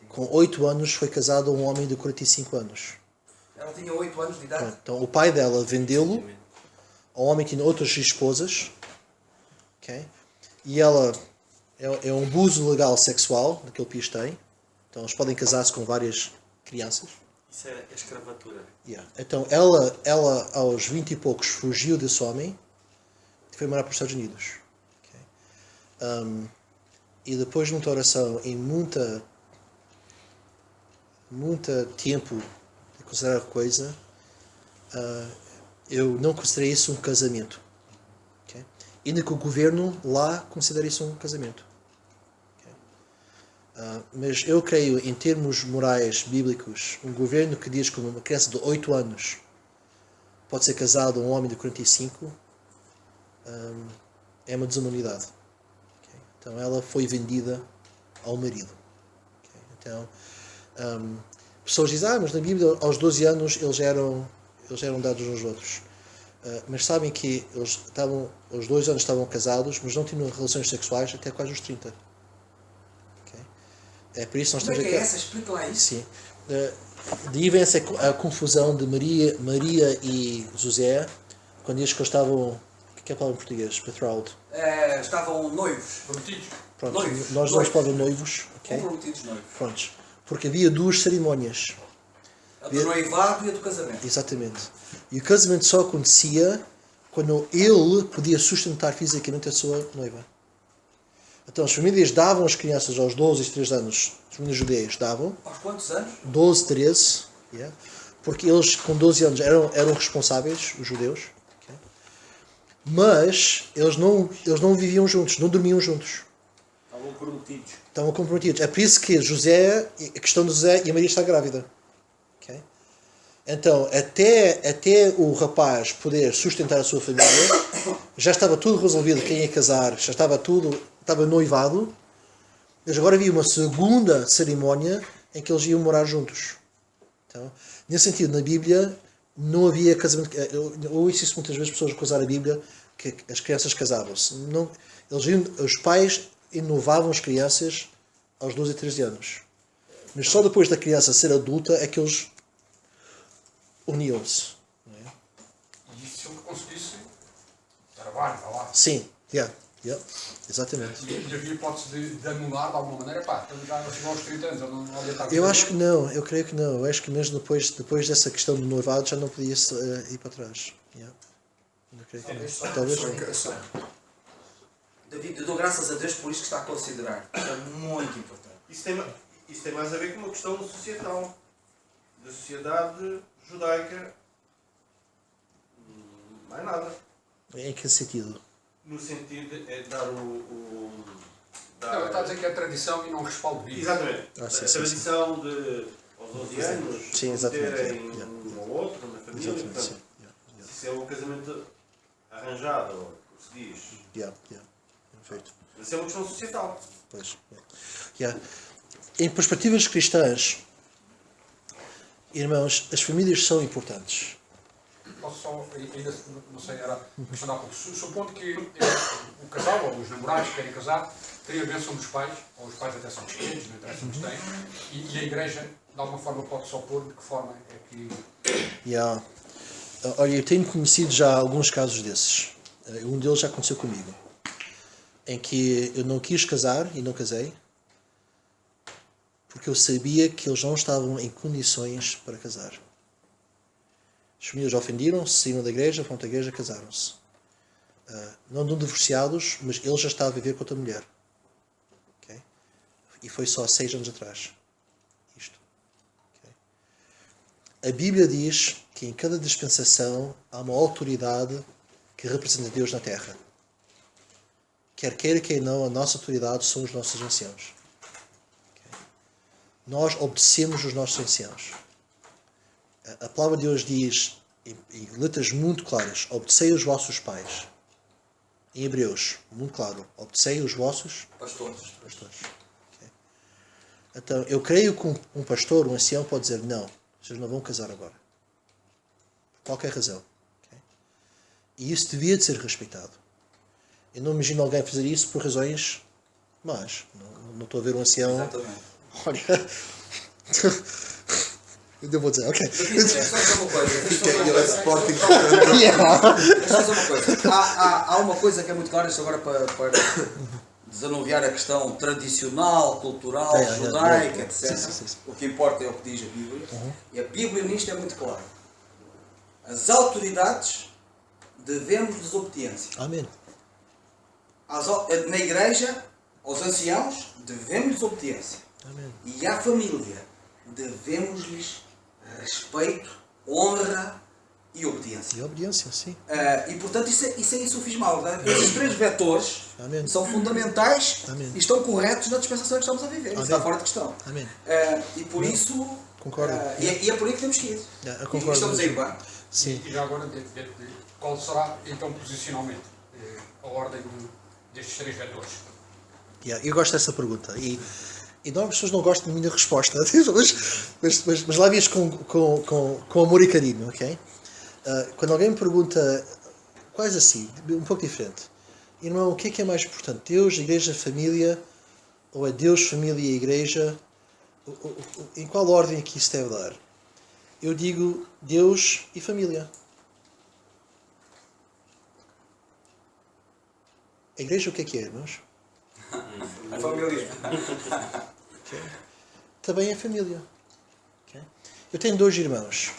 com 8 anos foi casada a um homem de 45 anos. Ela tinha 8 anos de idade? Pronto, então o pai dela vendeu-lo a um homem que tinha outras esposas. Okay? E ela é um abuso legal sexual daquele país tem. Então eles podem casar-se com várias crianças. Isso é escravatura. Yeah. Então ela aos 20 e poucos fugiu desse homem e foi morar para os Estados Unidos. Okay? E depois de muita oração e muita tempo de considerar a coisa, eu não considerei isso um casamento. Okay? Ainda que o governo lá considere isso um casamento. Mas eu creio, em termos morais, bíblicos, um governo que diz que uma criança de 8 anos pode ser casado a um homem de 45 é uma desumanidade. Okay? Então ela foi vendida ao marido. Okay? Então, pessoas dizem, mas na Bíblia aos 12 anos eles eram dados uns aos outros. Mas sabem que eles estavam, aos 2 anos estavam casados, mas não tinham relações sexuais até quase os 30. É por isso que nós Como é temos que é aqui. essa? Explica lá isso. Sim. Daí vem a confusão de Maria e José, quando diz que eles estavam. O que é a palavra em português? Betrothed. Estavam noivos. Prometidos. Pronto, Noivos. nós não falamos noivos. Okay? Comprometidos noivos. Prontos. Porque havia 2 cerimónias. A do noivado e a do casamento. Exatamente. E o casamento só acontecia quando ele podia sustentar fisicamente a sua noiva. Então as famílias davam as crianças aos 12 e 13 anos, as famílias judeias davam, Aos quantos anos? 12, 13, yeah, porque eles com 12 anos eram responsáveis, os judeus, okay? Mas eles não viviam juntos, não dormiam juntos. Estavam comprometidos. É por isso que a questão de José e a Maria está grávida. Okay? Então, até o rapaz poder sustentar a sua família, já estava tudo resolvido, quem ia casar, já estava noivado, mas agora havia uma segunda cerimónia em que eles iam morar juntos. Então, nesse sentido, na Bíblia, não havia casamento. Eu ouço isso muitas vezes, pessoas acusar a Bíblia que as crianças casavam-se. Os pais inovavam as crianças aos 12 e 13 anos. Mas só depois da criança ser adulta é que eles uniam-se. E isso se ele conseguisse trabalho, está lá. Sim, exatamente. E havia hipótese de anular de alguma maneira, pá, estamos já chegou aos 30 anos, eu não havia estado. Eu acho que não, eu creio que não. Eu acho que mesmo depois dessa questão do noivado já não podia ir para trás. Eu creio que não. Talvez. David, eu dou graças a Deus por isso que está a considerar. É muito importante. Isso tem mais a ver com uma questão societal, da sociedade judaica. Mais nada. Em que sentido? No sentido de dar Não, ele está a dizer que é tradição e não respaldo bíblico. Exatamente. Sim, A sim, tradição de aos 12 anos Sim, exatamente. terem um ou outro na família. Exatamente, Portanto, isso é um casamento arranjado, ou o que se diz. Perfeito. Mas isso é uma questão societal. Pois. Em perspectivas cristãs, irmãos, as famílias são importantes. Posso só, ainda não sei, era questionar um pouco. Supondo que o casal ou os namorados que querem casar têm a bênção dos pais, ou os pais até são descrentes, não interessa onde têm, e a igreja de alguma forma pode se opor, de que forma é que. Olha, eu tenho conhecido já alguns casos desses. Um deles já aconteceu comigo, em que eu não quis casar e não casei, porque eu sabia que eles não estavam em condições para casar. As famílias ofenderam-se, saíram da igreja, foram à igreja, casaram-se. Não divorciados, mas ele já estava a viver com outra mulher. Okay? E foi só 6 anos atrás. Isto. Okay? A Bíblia diz que em cada dispensação há uma autoridade que representa Deus na terra. Quer queira, quer não, a nossa autoridade são os nossos anciãos. Okay? Nós obedecemos os nossos anciãos. A palavra de Deus diz, em letras muito claras, obedecei os vossos pais. Em Hebreus, muito claro, obedecei os vossos Pastores. Okay? Então, eu creio que um pastor, um ancião, pode dizer, não, vocês não vão casar agora. Por qualquer razão. Okay? E isso devia de ser respeitado. Eu não imagino alguém fazer isso por razões más. Não estou a ver um ancião... Exatamente. Olha... Eu vou dizer, ok. Só dizer uma coisa. Há uma coisa que é muito clara, isto agora para desanuviar a questão tradicional, cultural, judaica, etc. Sim. O que importa é o que diz a Bíblia. E a Bíblia nisto é muito clara. As autoridades devemos-lhes obediência. Amém. Na igreja, aos anciãos, devemos-lhes obediência. Amém. E à família, devemos-lhes respeito, honra e obediência. E obediência, sim. E portanto isso é insufismável. Esses três vetores Amém. são fundamentais Amém. e estão corretos na dispensação que estamos a viver. Isso está fora de questão. Amém. E por isso. Concordo. E é por aí que temos que ir. Eu concordo. E estamos a ir bem. Sim. E já agora, qual será então posicionalmente a ordem destes três vetores? Eu gosto dessa pergunta. E não, as pessoas não gostam da minha resposta. Mas lá vias com amor e carinho, ok? Quando alguém me pergunta, quase assim, um pouco diferente. Irmão, o que é mais importante? Deus, igreja, família? Ou é Deus, família e igreja? Em qual ordem é que isso deve dar? Eu digo Deus e família. A igreja o que é, irmãos? A família. Okay. Também é família. Okay. Eu tenho 2 irmãos.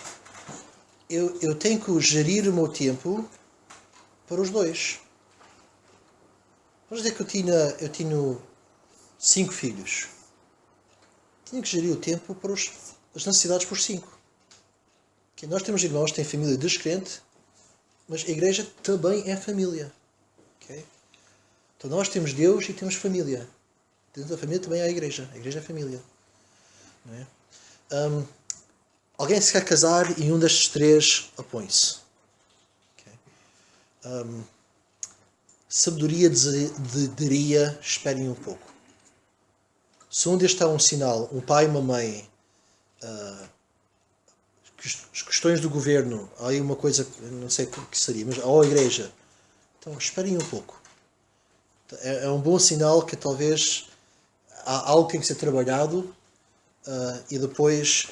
Eu tenho que gerir o meu tempo para os 2. Vamos dizer que eu tinha 5 filhos. Tinha que gerir o tempo para as necessidades por 5. Okay. Nós temos irmãos que têm família descrente, mas a igreja também é família. Okay. Então nós temos Deus e temos família. Dentro da família também há a igreja. A igreja é família. Não é? Alguém se quer casar e um destes 3 opõe-se. Okay. Sabedoria diria, esperem um pouco. Se um destes está um sinal, um pai e uma mãe, as questões do governo, há aí uma coisa, não sei o que seria, mas ou a igreja. Então esperem um pouco. É um bom sinal que talvez há algo que tem que ser trabalhado e depois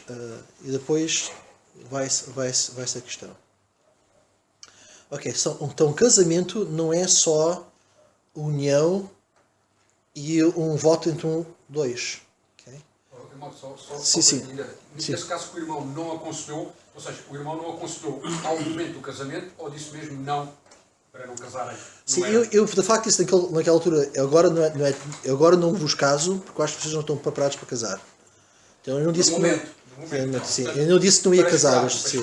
vai-se a questão. Ok, então casamento não é só união e um voto entre 2. Okay? Sim. Nesse caso que o irmão não aconselhou, ou seja, o irmão não aconselhou ao momento do casamento ou disse mesmo não para não casarem? Sim, eu de facto disse naquela altura, agora não vos caso porque acho que vocês não estão preparados para casar. Então eu não disse eu não disse que não ia casar. Sim.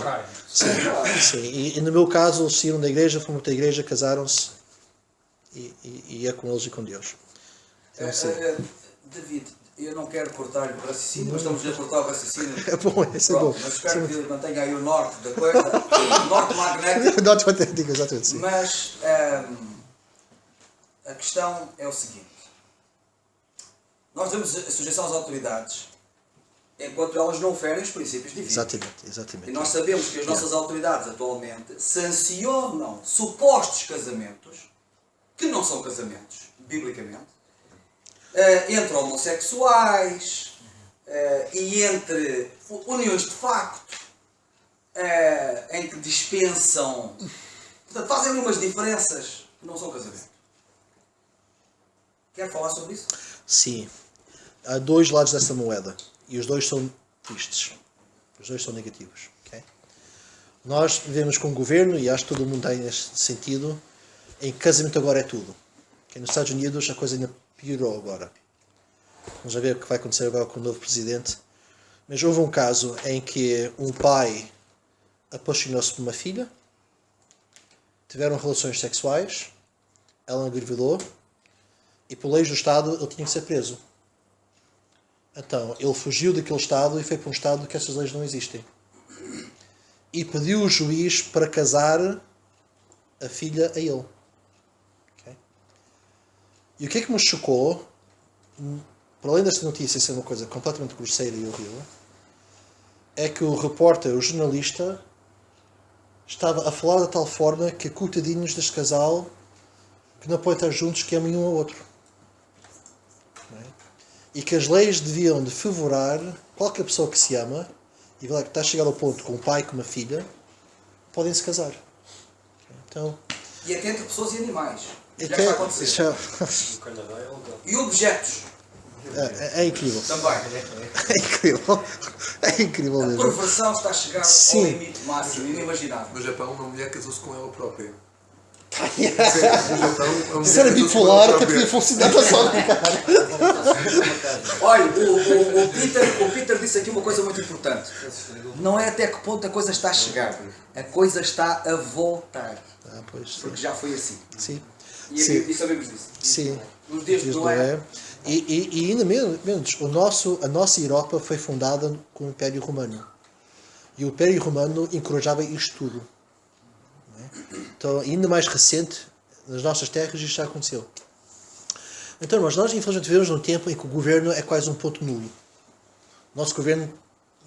E no meu caso eles saíram da igreja, foram para a igreja, casaram-se e é com eles e com Deus. Então, David, eu não quero cortar-lhe o raciocínio, mas estamos a cortar o raciocínio. É bom, isso é bom. Mas espero que mantenha aí o norte da coisa, o norte magnético. Norte magnético, exatamente. Sim. Mas a questão é o seguinte: nós temos a sujeição às autoridades enquanto elas não ferem os princípios divinos. Exatamente. E nós sabemos que as nossas autoridades atualmente sancionam supostos casamentos que não são casamentos, biblicamente, entre homossexuais e entre uniões de facto, em que dispensam, portanto, fazem umas diferenças que não são casamento. Quer falar sobre isso? Sim. Há 2 lados dessa moeda e os 2 são tristes. Os 2 são negativos. Okay? Nós vivemos com o governo e acho que todo mundo tem neste sentido em que casamento agora é tudo. Okay? Nos Estados Unidos a coisa ainda piorou agora. Vamos ver o que vai acontecer agora com o novo presidente. Mas houve um caso em que um pai apaixonou-se por uma filha, tiveram relações sexuais, ela engravidou e por leis do Estado ele tinha que ser preso. Então ele fugiu daquele Estado e foi para um Estado que essas leis não existem. E pediu o juiz para casar a filha a ele. Okay? E o que é que me chocou, para além desta notícia ser uma coisa completamente grosseira e horrível, é que o repórter, o jornalista, estava a falar de tal forma que coitadinhos deste casal que não podem estar juntos, que amem um ao outro. Não é? E que as leis deviam de favorar qualquer pessoa que se ama e que está a chegar ao ponto com um pai e com uma filha, podem se casar. Então, e até entre pessoas e animais. Já está a acontecer. Já- E objetos É incrível. também. É incrível. É incrível A mesmo. perversão está a chegar ao Sim. limite máximo, inimaginável. No Japão, uma mulher casou-se com ela própria. Se era bipolar, até podia funcionar para só. Olha, o Peter disse aqui uma coisa muito importante. Não é até que ponto a coisa está a chegar. A coisa está a voltar. Ah, pois, sim. Porque já foi assim. Sim. E sabemos disso. Sim. Nos dias de Noé. E ainda menos, a nossa Europa foi fundada com o Império Romano. E o Império Romano encorajava isto tudo. Não é? Então, ainda mais recente, nas nossas terras, isto já aconteceu. Então, mas nós infelizmente vivemos num tempo em que o governo é quase um ponto nulo. O nosso governo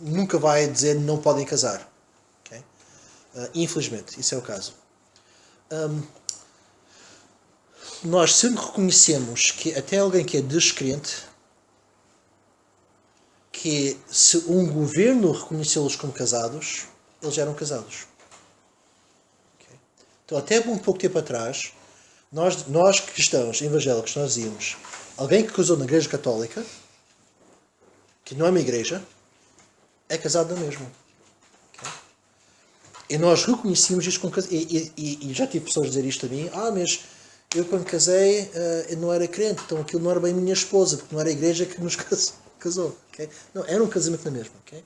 nunca vai dizer não podem casar. Ok? Infelizmente, isso é o caso. Nós sempre reconhecemos que até alguém que é descrente, que se um governo reconhecê-los como casados, eles eram casados. Okay? Então, até um pouco tempo atrás, nós cristãos evangélicos, nós dizíamos, alguém que casou na igreja católica, que não é uma igreja, é casado na mesma. Okay? E nós reconhecíamos isto como casamento. E já tive pessoas a dizer isto a mim, mas eu quando casei eu não era crente, então aquilo não era bem minha esposa, porque não era a igreja que nos casou. Okay? Não, era um casamento na mesma. Okay?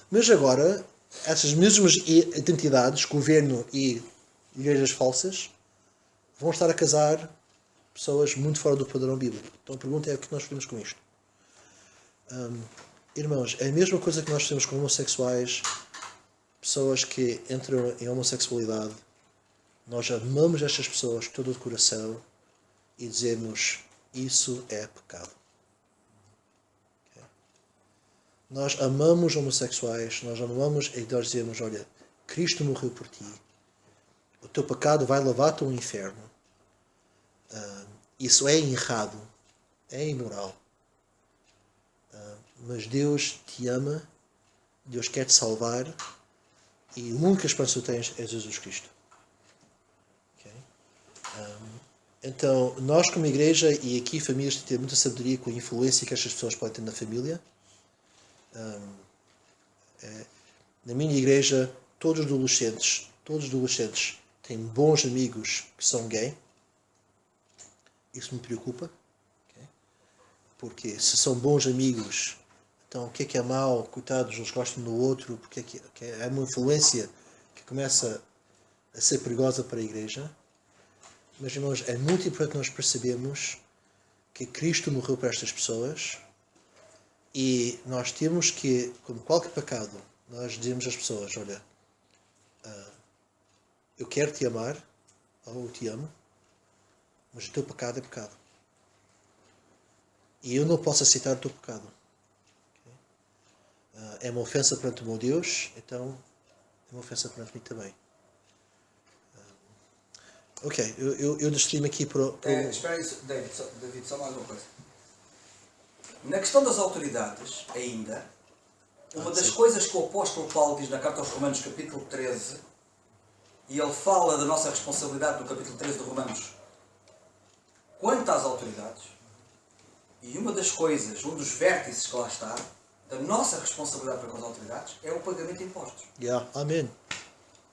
Mas agora, essas mesmas identidades, governo e igrejas falsas, vão estar a casar pessoas muito fora do padrão bíblico. Então a pergunta é o que nós fazemos com isto. Irmãos, é a mesma coisa que nós temos com homossexuais, pessoas que entram em homossexualidade. Nós amamos estas pessoas com todo o coração e dizemos isso é pecado. Okay? Nós amamos homossexuais, nós amamos e nós dizemos, olha, Cristo morreu por ti, o teu pecado vai levar-te ao inferno. Isso é errado, é imoral. Mas Deus te ama, Deus quer te salvar e a única esperança que tens é Jesus Cristo. Então, nós como igreja e aqui famílias têm que ter muita sabedoria com a influência que estas pessoas podem ter na família. Na minha igreja, todos os adolescentes têm bons amigos que são gay. Isso me preocupa. Okay? Porque se são bons amigos, então o que é mau? Coitados, eles gostam do outro, porque é uma influência que começa a ser perigosa para a igreja. Mas, irmãos, é muito importante nós percebermos que Cristo morreu para estas pessoas e nós temos que, como qualquer pecado, nós dizemos às pessoas, olha, eu quero te amar, ou eu te amo, mas o teu pecado é pecado. E eu não posso aceitar o teu pecado. Okay? É uma ofensa perante o meu Deus, então é uma ofensa perante mim também. Ok, eu destino-me aqui para o... Espera aí, David, só mais uma coisa. Na questão das autoridades, ainda, uma das coisas que o apóstolo Paulo diz na carta aos Romanos, capítulo 13, e ele fala da nossa responsabilidade no capítulo 13 de Romanos, quanto às autoridades, e uma das coisas, um dos vértices que lá está, da nossa responsabilidade para com as autoridades, é o pagamento de impostos. Amém.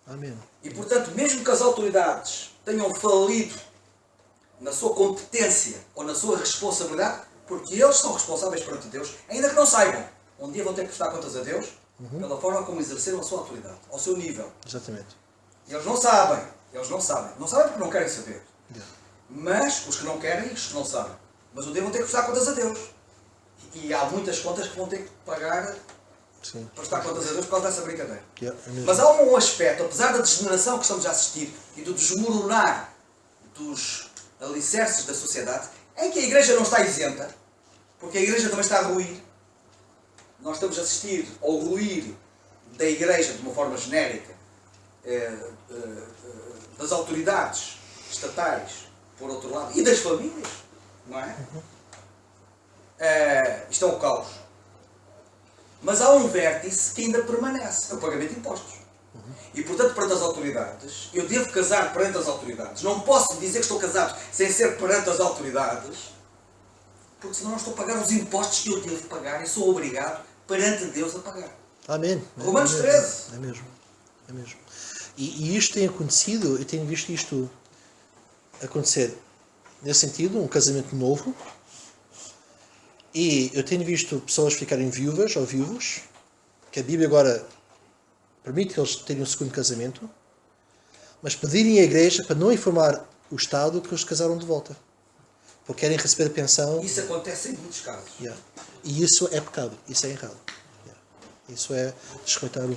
Amém. E, portanto, mesmo que as autoridades tenham falido na sua competência ou na sua responsabilidade, porque eles são responsáveis perante Deus, ainda que não saibam, um dia vão ter que prestar contas a Deus pela forma como exerceram a sua autoridade, ao seu nível. Exatamente. E eles não sabem. Não sabem porque não querem saber. Mas os que não querem e os que não sabem. Mas um dia vão ter que prestar contas a Deus. E há muitas contas que vão ter que pagar para prestar contas a Deus por causa dessa brincadeira. Mas há um aspecto, apesar da degeneração que estamos a assistir e do desmoronar dos alicerces da sociedade, em que a Igreja não está isenta, porque a Igreja também está a ruir. Nós estamos a assistir ao ruir da Igreja de uma forma genérica, das autoridades estatais, por outro lado, e das famílias, não é? Isto é o caos. Mas há um vértice que ainda permanece, é o pagamento de impostos. E portanto, perante as autoridades, eu devo casar perante as autoridades. Não posso dizer que estou casado sem ser perante as autoridades, porque senão não estou a pagar os impostos que eu devo pagar e sou obrigado perante Deus a pagar. Amém. Romanos É 13. É mesmo. É mesmo. E isto tem acontecido, eu tenho visto isto acontecer nesse sentido, um casamento novo. E eu tenho visto pessoas ficarem viúvas ou viúvos, que a Bíblia agora permite que eles tenham um segundo casamento, mas pedirem à igreja para não informar o Estado que eles casaram de volta. Porque querem receber a pensão. Isso acontece em muitos casos. Yeah. E isso é pecado, isso é errado. Yeah. Isso é desrespeitar o.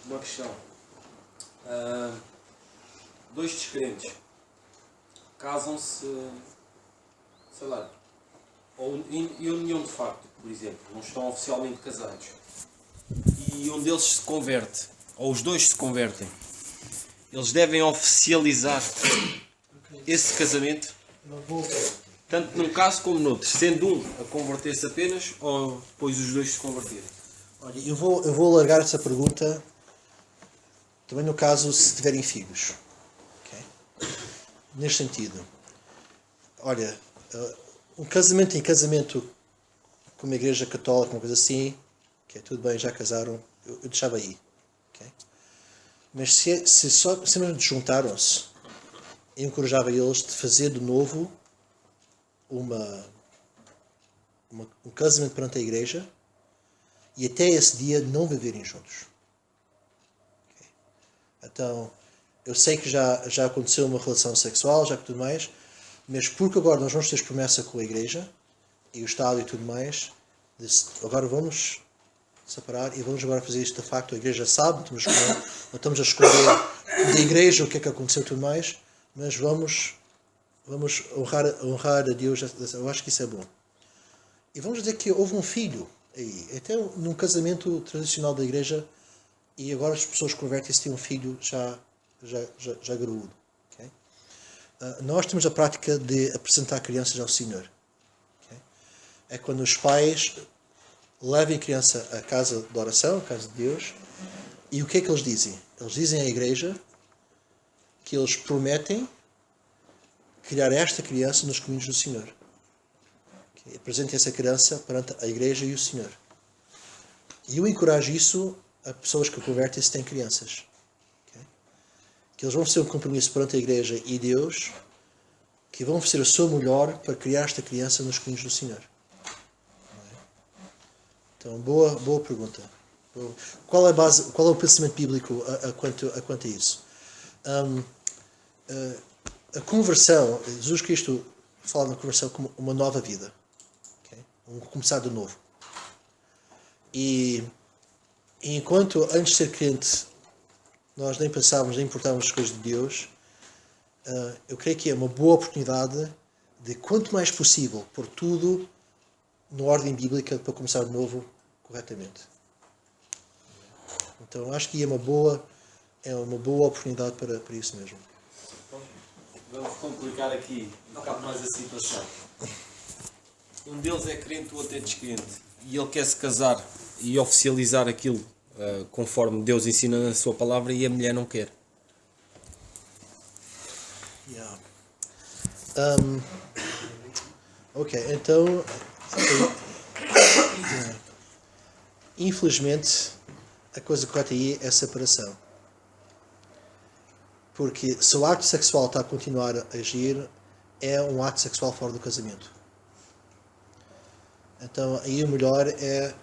Uma questão. Dois descrentes casam-se, sei lá, ou em união de facto, por exemplo, não estão oficialmente casados, e um deles se converte, ou os dois se convertem, eles devem oficializar esse casamento, tanto num caso como noutro, sendo um a converter-se apenas, ou depois os dois se converterem. Olha, eu vou alargar essa pergunta também no caso se tiverem filhos. Okay? Neste sentido. Olha, um casamento em casamento com uma igreja católica, uma coisa assim, que é tudo bem, já casaram, eu deixava aí. Okay? Mas se simplesmente juntaram-se, eu encorajava eles de fazer de novo um casamento perante a igreja e até esse dia não viverem juntos. Okay? Então, eu sei que já aconteceu uma relação sexual, já que tudo mais, mas porque agora nós vamos ter promessa com a igreja e o Estado e tudo mais, agora vamos separar e vamos agora fazer isto de facto. A igreja sabe, não estamos a esconder da igreja o que é que aconteceu e tudo mais, mas vamos honrar a Deus. Eu acho que isso é bom. E vamos dizer que houve um filho aí, até num casamento tradicional da igreja, e agora as pessoas convertem-se e têm um filho já graúdo. Okay? Nós temos a prática de apresentar crianças ao Senhor. Okay? É quando os pais levam a criança à casa de oração, à casa de Deus, e o que é que eles dizem? Eles dizem à igreja que eles prometem criar esta criança nos caminhos do Senhor. Okay? Apresentem essa criança perante a igreja e o Senhor. E eu encorajo isso a pessoas que convertem-se têm crianças. Okay? Que eles vão fazer um compromisso perante a igreja e Deus, que vão fazer o seu melhor para criar esta criança nos caminhos do Senhor. Então, boa pergunta. Qual é o pensamento bíblico quanto a isso? A conversão, Jesus Cristo fala na conversão como uma nova vida. Okay? Um começar de novo. E enquanto antes de ser crente nós nem pensávamos, nem importávamos as coisas de Deus, eu creio que é uma boa oportunidade de, quanto mais possível, pôr tudo na ordem bíblica para começar de novo corretamente. Então acho que é uma boa oportunidade para isso mesmo. Vamos complicar aqui um bocado mais a situação. Um deles é crente, o outro é descrente. E ele quer se casar e oficializar aquilo conforme Deus ensina na sua palavra, e a mulher não quer. Yeah. Ok, então infelizmente a coisa correta aí é a separação. Porque se o ato sexual está a continuar a agir, é um ato sexual fora do casamento. Então aí o melhor é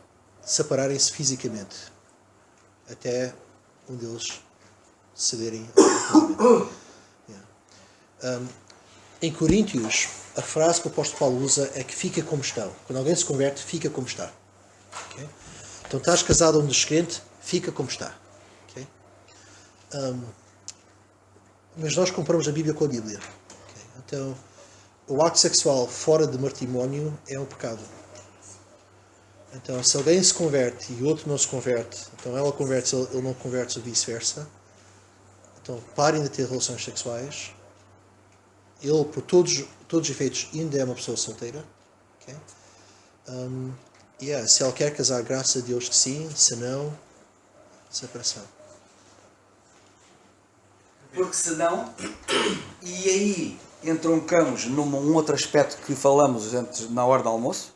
separarem-se fisicamente até um deles cederem ao casamento. Yeah. Em Coríntios, a frase que o apóstolo Paulo usa é que fica como estão. Quando alguém se converte, fica como está. Okay? Então estás casado a um descrente, fica como está. Okay? Mas nós comparamos a Bíblia com a Bíblia. Okay? Então, o ato sexual fora de matrimónio é um pecado. Então, se alguém se converte e o outro não se converte, então ela converte-se, ele não converte-se ou vice-versa, então parem de ter relações sexuais. Ele, por todos os efeitos, ainda é uma pessoa solteira. Okay? Se ela quer casar, graças a Deus que sim, se não, separação. Porque senão, e aí entroncamos num outro aspecto que falamos antes, na hora do almoço,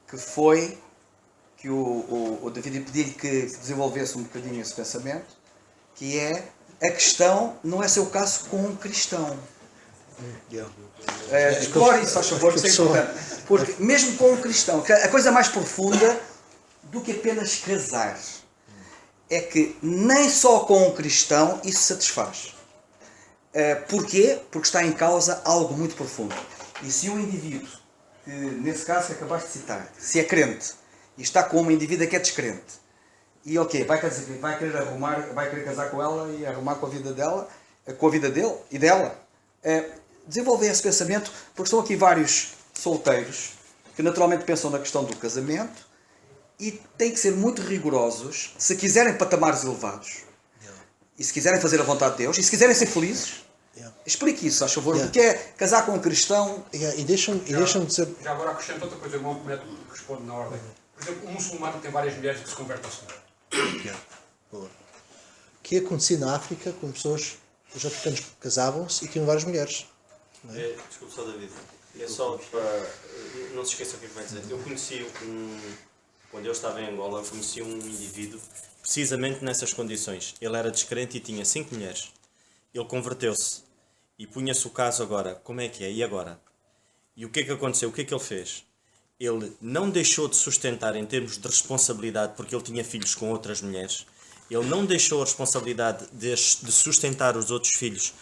que foi que o David pediu-lhe que desenvolvesse um bocadinho esse pensamento, que é a questão, não é seu caso com um cristão. Explore isso, faz favor, que isso é importante. Porque mesmo com um cristão, a coisa mais profunda do que apenas casar é que nem só com um cristão isso satisfaz. Porquê? Porque está em causa algo muito profundo. E se um indivíduo, que nesse caso que acabaste de citar, se é crente e está com uma indivídua que é descrente, e vai querer arrumar, vai querer casar com ela e arrumar com a vida dela, com a vida dele e dela, desenvolver esse pensamento, porque estão aqui vários solteiros que naturalmente pensam na questão do casamento e têm que ser muito rigorosos se quiserem patamares elevados e se quiserem fazer a vontade de Deus e se quiserem ser felizes. Explique isso, a favor, porque é casar com um cristão. E deixa-me dizer. Já agora acrescento outra coisa, o meu método responde na ordem. Por exemplo, um muçulmano tem várias mulheres que se convertem ao Senhor. O que acontecia na África quando os africanos casavam-se e tinham várias mulheres? Desculpe só, David. É só para. Não se esqueça o que é que vai dizer. Eu conheci quando eu estava em Angola, conheci um indivíduo precisamente nessas condições. Ele era descrente e tinha 5 mulheres. Ele converteu-se e punha-se o caso agora. Como é que é? E agora? E o que é que aconteceu? O que é que ele fez? Ele não deixou de sustentar em termos de responsabilidade, porque ele tinha filhos com outras mulheres. Ele não deixou a responsabilidade de sustentar os outros filhos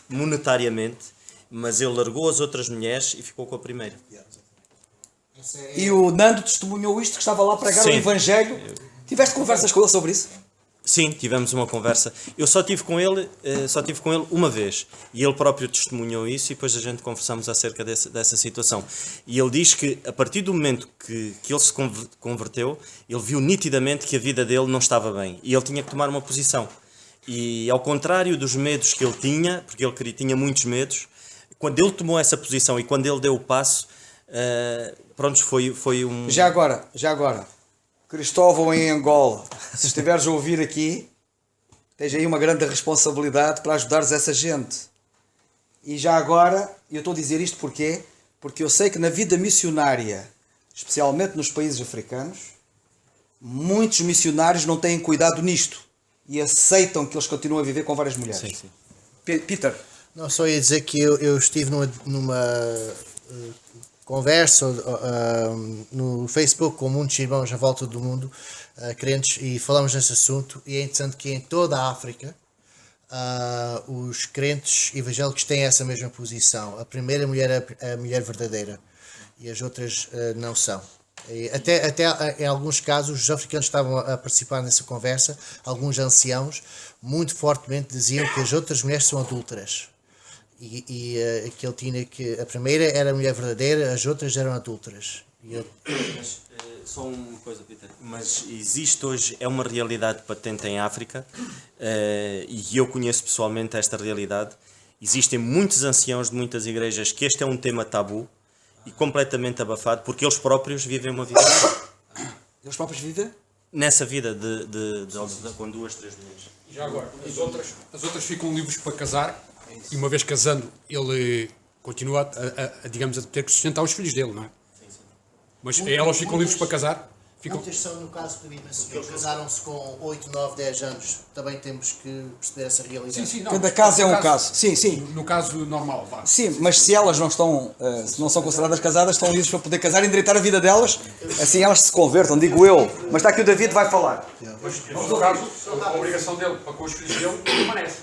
monetariamente, mas ele largou as outras mulheres e ficou com a primeira. E o Nando testemunhou isto, que estava lá a pregar o Evangelho. Tiveste conversas com ele sobre isso? Sim, tivemos uma conversa. Eu só tive com ele uma vez. E ele próprio testemunhou isso e depois a gente conversamos acerca dessa situação. E ele diz que a partir do momento que ele se converteu, ele viu nitidamente que a vida dele não estava bem. E ele tinha que tomar uma posição. E ao contrário dos medos que ele tinha, porque ele tinha muitos medos, quando ele tomou essa posição e quando ele deu o passo, foi um... Já agora, Cristóvão em Angola, se estiveres a ouvir aqui, tens aí uma grande responsabilidade para ajudares essa gente. E já agora, eu estou a dizer isto porquê? Porque eu sei que na vida missionária, especialmente nos países africanos, muitos missionários não têm cuidado nisto e aceitam que eles continuam a viver com várias mulheres. Sim, sim. Peter. Não, só ia dizer que eu estive numa conversa no Facebook com muitos irmãos à volta do mundo, crentes, e falamos nesse assunto. E é interessante que em toda a África os crentes evangélicos têm essa mesma posição. A primeira mulher é a mulher verdadeira e as outras não são. E até em alguns casos os africanos estavam a participar nessa conversa. Alguns anciãos muito fortemente diziam que as outras mulheres são adúlteras. E que ele tinha que a primeira era a mulher verdadeira, as outras eram adúlteras. Mas, só uma coisa, Peter. Mas existe hoje, é uma realidade patente em África, e eu conheço pessoalmente esta realidade. Existem muitos anciãos de muitas igrejas que este é um tema tabu e completamente abafado, porque eles próprios vivem uma vida assim. Eles próprios vivem? Nessa vida com 2, 3 mulheres. Já agora, as outras ficam livres para casar. E uma vez casando, ele continua digamos, a ter que sustentar os filhos dele, não é? Sim, sim. Mas elas ficam livres para casar? Muitas são, no caso do David Senhor, casaram-se com 8, 9, 10 anos. Também temos que perceber essa realidade. Sim, não, Cada caso é um caso. Sim, sim. No caso normal, vá. Sim, mas se elas não estão, se não são consideradas casadas, estão livres para poder casar e endireitar a vida delas, assim elas se convertam, digo eu. Mas está aqui o David, vai falar. Mas no caso, a obrigação dele para com os filhos dele permanece.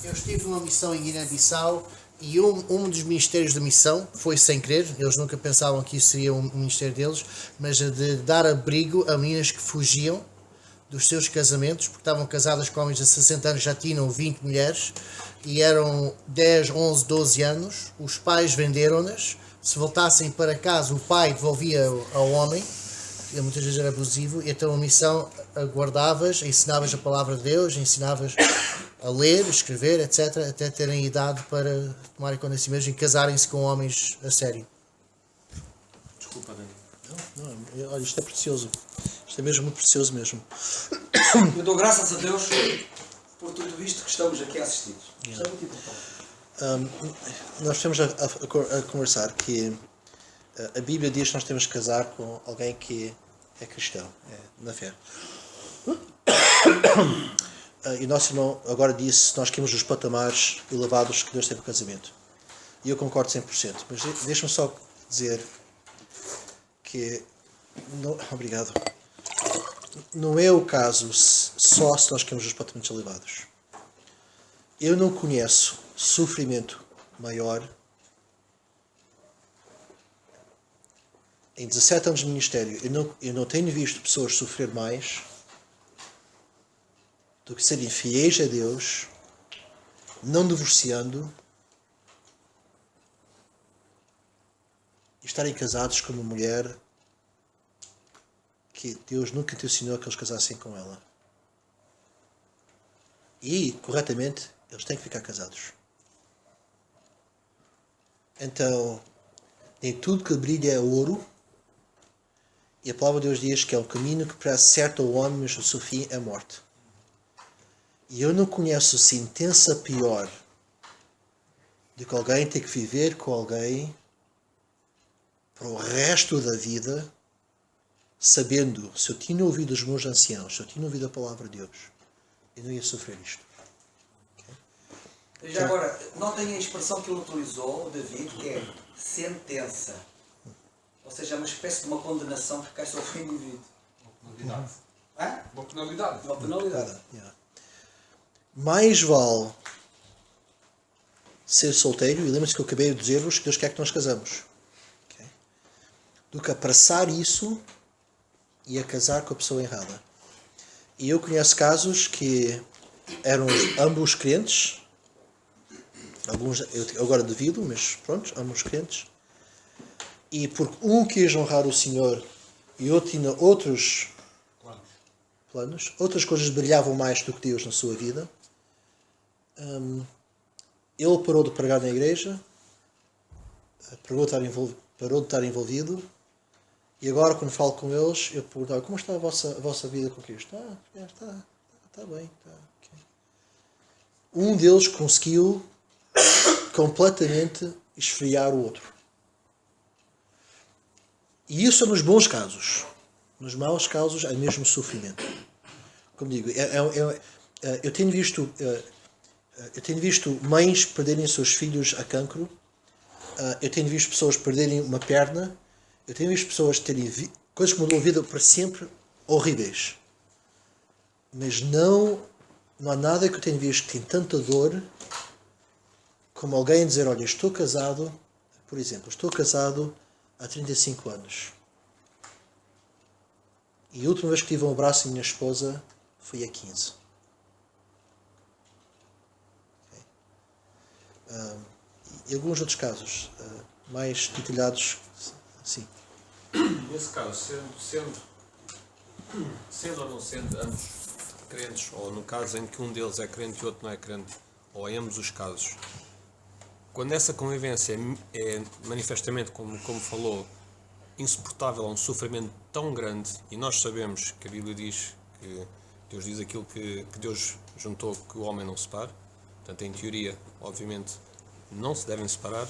Eu estive numa missão em Guiné-Bissau e um dos ministérios da missão foi sem querer, eles nunca pensavam que isso seria um ministério deles, mas de dar abrigo a meninas que fugiam dos seus casamentos, porque estavam casadas com homens de 60 anos, já tinham 20 mulheres e eram 10, 11, 12 anos, os pais venderam-nas, se voltassem para casa o pai devolvia ao homem, e muitas vezes era abusivo, e então a missão guardavas, ensinavas a palavra de Deus, ensinavas a ler, escrever, etc., até terem idade para tomarem conta de si mesmos e casarem-se com homens a sério. Desculpa, Dani. Não, olha, isto é precioso. Isto é mesmo muito precioso mesmo. Eu dou graças a Deus por tudo isto que estamos aqui assistidos. Isto é muito importante. Nós estamos a conversar que a Bíblia diz que nós temos que casar com alguém que é cristão, na fé. E o nosso irmão agora disse que nós queremos os patamares elevados que Deus tem para o casamento. E eu concordo 100%. Mas deixa-me só dizer que... obrigado. Não é o caso só se nós queremos os patamares elevados. Eu não conheço sofrimento maior em 17 anos de ministério. Eu não tenho visto pessoas sofrer mais do que serem fiéis a Deus, não divorciando e estarem casados com uma mulher que Deus nunca te ensinou que eles casassem com ela. E, corretamente, eles têm que ficar casados. Então, nem tudo que brilha é ouro. E a palavra de Deus diz que é um caminho que parece certo ao homem, mas o seu fim é a morte. E eu não conheço sentença pior do que alguém ter que viver com alguém para o resto da vida, sabendo, se eu tinha ouvido os meus anciãos, se eu tinha ouvido a palavra de Deus, eu não ia sofrer isto. Já agora, notem a expressão que ele utilizou, o David, que é sentença. Ou seja, é uma espécie de uma condenação que cai sobre o indivíduo. Uma penalidade. Hã? Uma penalidade. Uma penalidade. Mais vale ser solteiro, e lembre-se que eu acabei de dizer-vos que Deus quer que nós casamos, okay? Do que apressar isso e a casar com a pessoa errada. E eu conheço casos que eram ambos crentes, alguns eu agora devido, mas pronto, ambos crentes, e porque um quis honrar o Senhor e outro tinha outros planos, outras coisas brilhavam mais do que Deus na sua vida, ele parou de pregar na igreja, parou de estar envolvido, e agora quando falo com eles, eu pergunto: como está a vossa vida com Cristo? Está bem. Okay. Um deles conseguiu completamente esfriar o outro. E isso é nos bons casos. Nos maus casos é mesmo sofrimento. Como digo, eu tenho visto mães perderem seus filhos a cancro. Eu tenho visto pessoas perderem uma perna. Eu tenho visto pessoas terem coisas que mudam a vida para sempre horríveis. Mas não há nada que eu tenha visto que tem tanta dor como alguém dizer: olha, estou casado, por exemplo, estou casado há 35 anos. E a última vez que tive um abraço da minha esposa foi há 15. Okay. E alguns outros casos mais detalhados, sim. Nesse caso, sendo ou não sendo ambos crentes, ou no caso em que um deles é crente e o outro não é crente, ou em ambos os casos, quando essa convivência é manifestamente, como falou, insuportável, a um sofrimento tão grande, e nós sabemos que a Bíblia diz que Deus diz aquilo que Deus juntou, que o homem não separe, portanto, em teoria, obviamente, não se devem separar,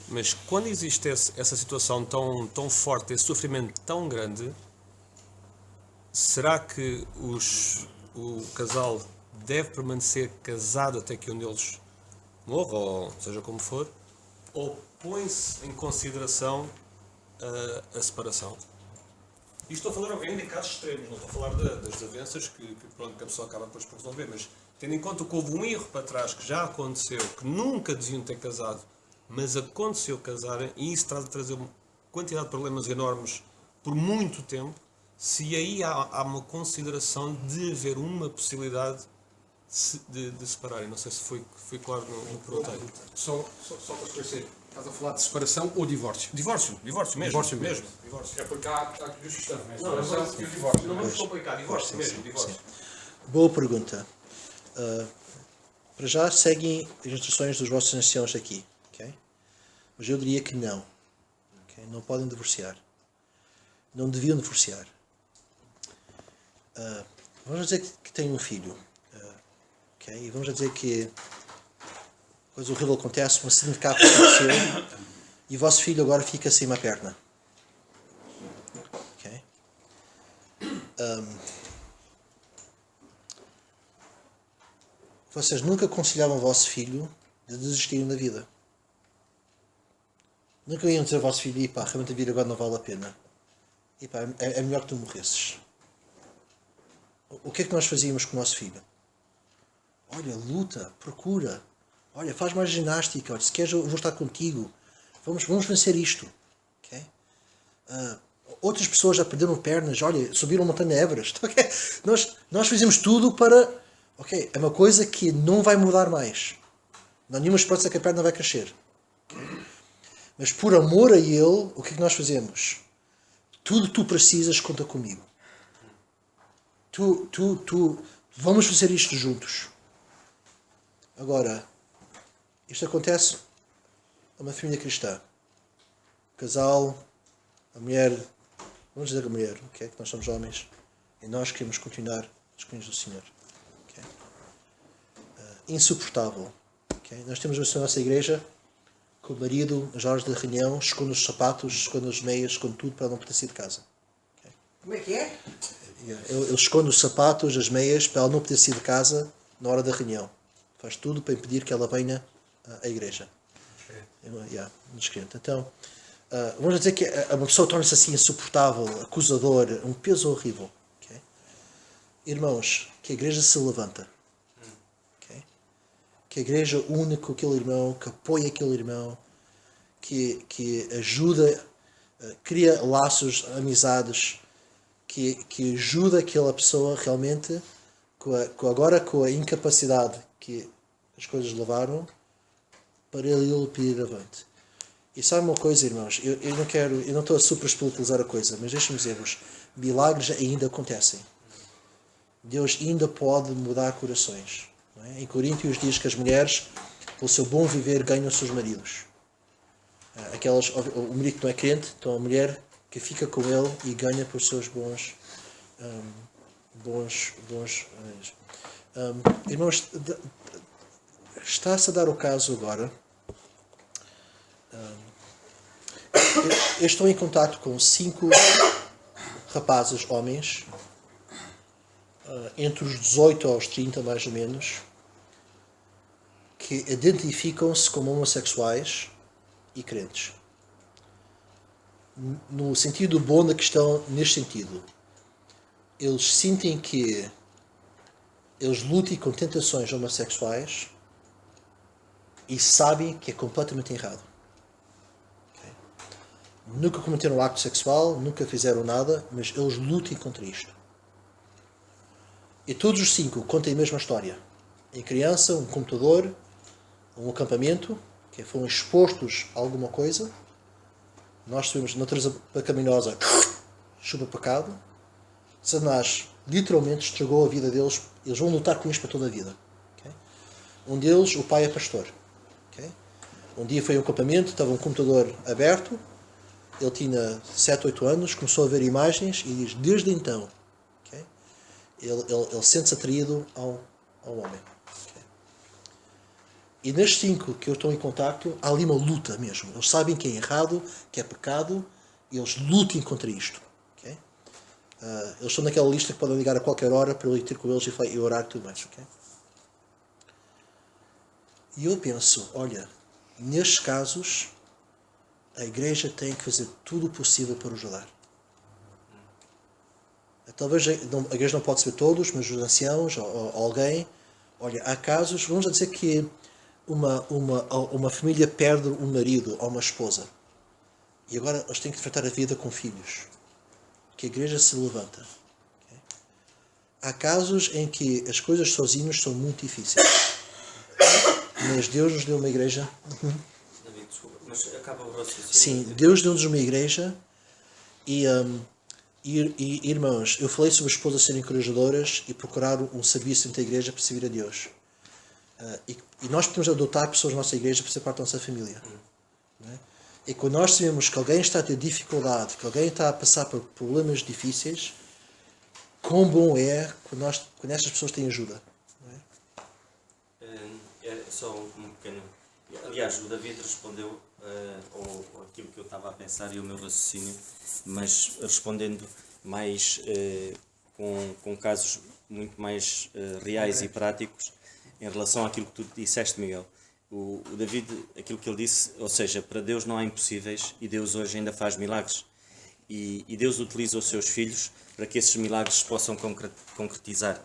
mas quando existe essa situação tão forte, esse sofrimento tão grande, será que o casal deve permanecer casado até que um deles morra, ou seja como for, ou põe-se em consideração a separação? E estou a falar, obviamente, em casos extremos, não estou a falar das desavenças que a pessoa acaba depois por resolver, mas tendo em conta que houve um erro para trás que já aconteceu, que nunca deviam ter casado, mas aconteceu casarem, e isso traz a trazer uma quantidade de problemas enormes por muito tempo, se aí há uma consideração de haver uma possibilidade de separarem. Não sei se foi claro no perguntário. Só para esclarecer, estás a falar de separação ou divórcio? Divórcio mesmo. Divórcio mesmo. Divórcio. É porque há aqui duas questões, não é? Não, Separação e o divórcio. Não vamos complicar, divórcio mesmo, Sim. divórcio. Boa pergunta. Para já, seguem as instruções dos vossos anciãos aqui. Okay? Mas eu diria que não. Okay? Não podem divorciar. Não deviam divorciar. Vamos dizer que tem um filho. ok? E vamos dizer que coisa horrível acontece, um acidente de carro aconteceu e o vosso filho agora fica sem uma perna. Ok? Vocês nunca aconselhavam o vosso filho de desistirem da vida. Nunca iam dizer ao vosso filho, pá, realmente a vida agora não vale a pena. E pá, é melhor que tu morresses. O que é que nós fazíamos com o nosso filho? Olha, luta, procura. Olha, faz mais ginástica. Olha, se queres eu vou estar contigo. Vamos vencer isto. Okay? Outras pessoas já perderam pernas. Olha, subiram a montanha Everest. Okay? Nós fizemos tudo para... Ok, é uma coisa que não vai mudar mais. Não há nenhuma esperança que a perna vai crescer. Okay? Mas por amor a ele, o que é que nós fazemos? Tudo tu precisas, conta comigo. Vamos fazer isto juntos. Agora, isto acontece a uma família cristã. O casal, a mulher, vamos dizer a mulher, okay? Que nós somos homens e nós queremos continuar os caminhos do Senhor. Okay? Insuportável. Okay? Nós temos na nossa igreja que o marido, nas horas da reunião, esconde os sapatos, esconde as meias, esconde tudo para não poder sair de casa. Okay? Como é que é? Ele esconde os sapatos, as meias, para ela não poder sair de casa na hora da reunião. Faz tudo para impedir que ela venha à igreja. Descrente. Então, vamos dizer que uma pessoa torna-se assim insuportável, acusador, um peso horrível. Okay? Irmãos, que a igreja se levanta. Okay? Que a igreja une com aquele irmão, que apoia aquele irmão, que ajuda, cria laços, amizades, que ajuda aquela pessoa realmente, agora com a incapacidade que as coisas levaram, para ele pedir avante. E sabe uma coisa, irmãos, eu não estou a super espiritualizar a coisa, mas deixem-me dizer-vos, milagres ainda acontecem. Deus ainda pode mudar corações. Não é? Em Coríntios diz que as mulheres, pelo seu bom viver, ganham os seus maridos. O marido que não é crente, então a mulher que fica com ele e ganha por seus bons irmãos, está-se a dar o caso agora. Eu estou em contato com 5 rapazes, homens, entre os 18 aos 30 mais ou menos, que identificam-se como homossexuais e crentes. No sentido bom da questão, neste sentido, eles sentem que eles lutam com tentações homossexuais e sabem que é completamente errado. Okay? Nunca cometeram um acto sexual, nunca fizeram nada, mas eles lutam contra isto. E todos os 5 contam a mesma história. Em criança, um computador, um acampamento, que foram expostos a alguma coisa. Nós tivemos natureza pecaminosa, chupa pecado. Satanás literalmente estragou a vida deles. Eles vão lutar com isto para toda a vida. Okay? Um deles, o pai é pastor. Okay? Um dia foi a um acampamento, estava um computador aberto. Ele tinha 7, 8 anos, começou a ver imagens e diz, desde então, okay? ele sente-se atraído ao homem. Okay? E nestes 5 que eu estou em contacto, há ali uma luta mesmo. Eles sabem que é errado, que é pecado, e eles lutam contra isto. Okay? Eles estão naquela lista que podem ligar a qualquer hora para eu ir ter com eles e orar e tudo mais. Okay? E eu penso, olha, nestes casos, a igreja tem que fazer tudo o possível para os ajudar. Talvez a igreja não pode ser todos, mas os anciãos ou alguém. Olha, há casos, vamos dizer que uma família perde um marido ou uma esposa e agora eles têm que enfrentar a vida com filhos. Que a igreja se levanta. Okay? Há casos em que as coisas sozinhos são muito difíceis. Mas Deus nos deu uma igreja. David, desculpa, mas acaba o raciocínio. Sim, Deus deu-nos uma igreja e irmãos, eu falei sobre as esposas serem encorajadoras e procurar um serviço dentro da igreja para servir a Deus. E nós podemos adotar pessoas na nossa igreja para ser parte da nossa família. Não é? E quando nós sabemos que alguém está a ter dificuldade, que alguém está a passar por problemas difíceis, quão bom é quando estas pessoas têm ajuda. Não é? só um pequeno. Aliás, o David respondeu ao aquilo que eu estava a pensar e o meu raciocínio, mas respondendo mais com casos muito mais reais e práticos em relação àquilo que tu disseste, Miguel. O David, aquilo que ele disse, ou seja, para Deus não há impossíveis e Deus hoje ainda faz milagres. E Deus utiliza os seus filhos para que esses milagres se possam concretizar.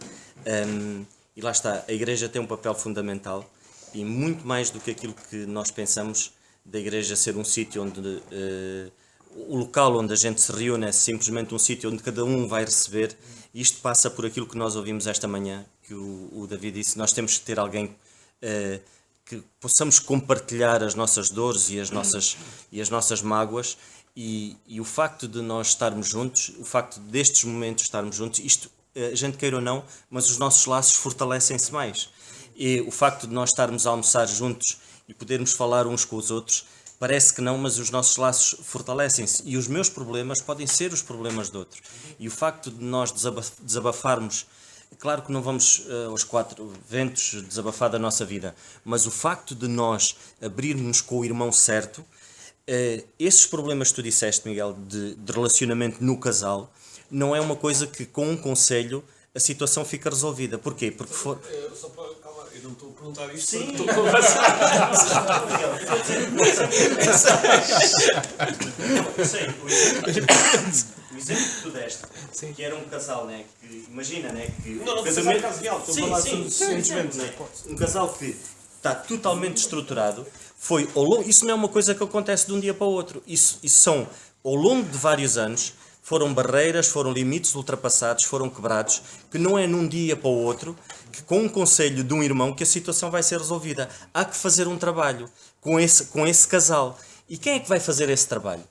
E lá está, a Igreja tem um papel fundamental e muito mais do que aquilo que nós pensamos da Igreja ser um sítio onde o local onde a gente se reúne é simplesmente um sítio onde cada um vai receber. Isto passa por aquilo que nós ouvimos esta manhã, que o David disse. Nós temos que ter alguém que possamos compartilhar as nossas dores e as nossas mágoas. E o facto de nós estarmos juntos, o facto destes momentos estarmos juntos, isto, a gente queira ou não, mas os nossos laços fortalecem-se mais. E o facto de nós estarmos a almoçar juntos e podermos falar uns com os outros, parece que não, mas os nossos laços fortalecem-se. E os meus problemas podem ser os problemas de outros. E o facto de nós desabafarmos, claro que não vamos aos quatro ventos desabafar da nossa vida, mas o facto de nós abrirmos com o irmão certo, esses problemas que tu disseste, Miguel, de relacionamento no casal, não é uma coisa que com um conselho a situação fica resolvida. Porquê? Porque for... Só para, calma, eu não estou a perguntar isto. Sim. Porque estou a conversar. O exemplo que tu deste, que era um casal, né, que imagina, né, que Não precisa ser caso real, estou a falar sobre sentimentos. um casal que está totalmente estruturado, foi ao longo, isso não é uma coisa que acontece de um dia para o outro, isso são, ao longo de vários anos, foram barreiras, foram limites ultrapassados, foram quebrados, que não é num dia para o outro, que com um conselho de um irmão que a situação vai ser resolvida. Há que fazer um trabalho com esse casal. E quem é que vai fazer esse trabalho?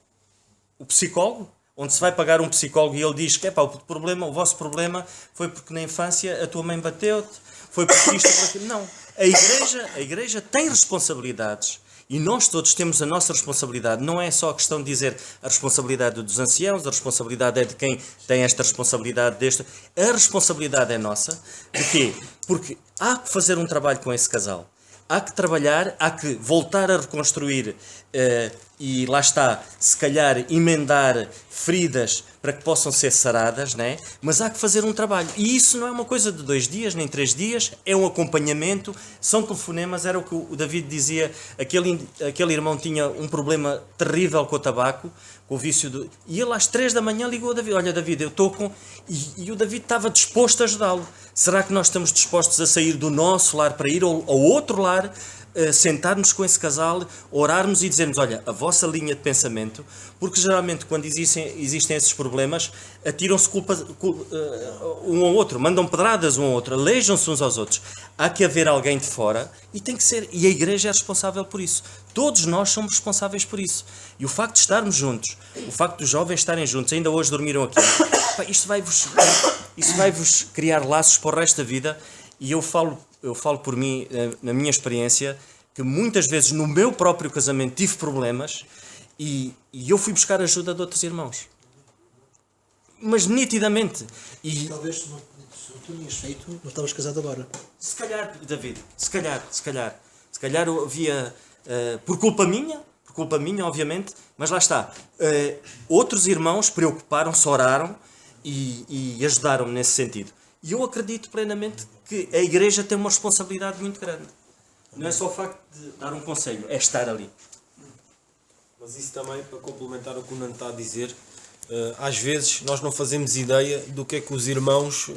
O psicólogo? Onde se vai pagar um psicólogo e ele diz que o vosso problema foi porque na infância a tua mãe bateu-te, foi porque isto, por aquilo. Não. A igreja tem responsabilidades. E nós todos temos a nossa responsabilidade. Não é só a questão de dizer a responsabilidade dos anciãos, a responsabilidade é de quem tem esta responsabilidade desta. A responsabilidade é nossa. De quê? Porque há que fazer um trabalho com esse casal. Há que trabalhar, há que voltar a reconstruir e lá está, se calhar emendar feridas para que possam ser saradas, né? Mas há que fazer um trabalho. E isso não é uma coisa de 2 dias, nem 3 dias, é um acompanhamento, são telefonemas, era o que o David dizia, aquele irmão tinha um problema terrível com o tabaco, com o vício do... E ele às 3 da manhã ligou ao David, olha David, eu estou com... E o David estava disposto a ajudá-lo. Será que nós estamos dispostos a sair do nosso lar para ir ao outro lar, sentarmos com esse casal, orarmos e dizermos, olha, a vossa linha de pensamento, porque geralmente quando existem esses problemas, atiram-se culpa um ao outro, mandam pedradas um ao outro, alejam-se uns aos outros. Há que haver alguém de fora e tem que ser, e a Igreja é responsável por isso. Todos nós somos responsáveis por isso. E o facto de estarmos juntos, o facto dos jovens estarem juntos, ainda hoje dormiram aqui, isso vai-vos criar laços para o resto da vida. E eu falo por mim, na minha experiência, que muitas vezes no meu próprio casamento tive problemas e eu fui buscar ajuda de outros irmãos. Mas nitidamente. E talvez se tu tinhas feito, não estavas casado agora. Se calhar, David, se calhar havia, por culpa minha, obviamente, mas lá está. Outros irmãos preocuparam-se, oraram e ajudaram-me nesse sentido. E eu acredito plenamente que a Igreja tem uma responsabilidade muito grande. Não é só o facto de dar um conselho, é estar ali. Mas isso também, para complementar o que o Nando está a dizer, às vezes nós não fazemos ideia do que é que os irmãos,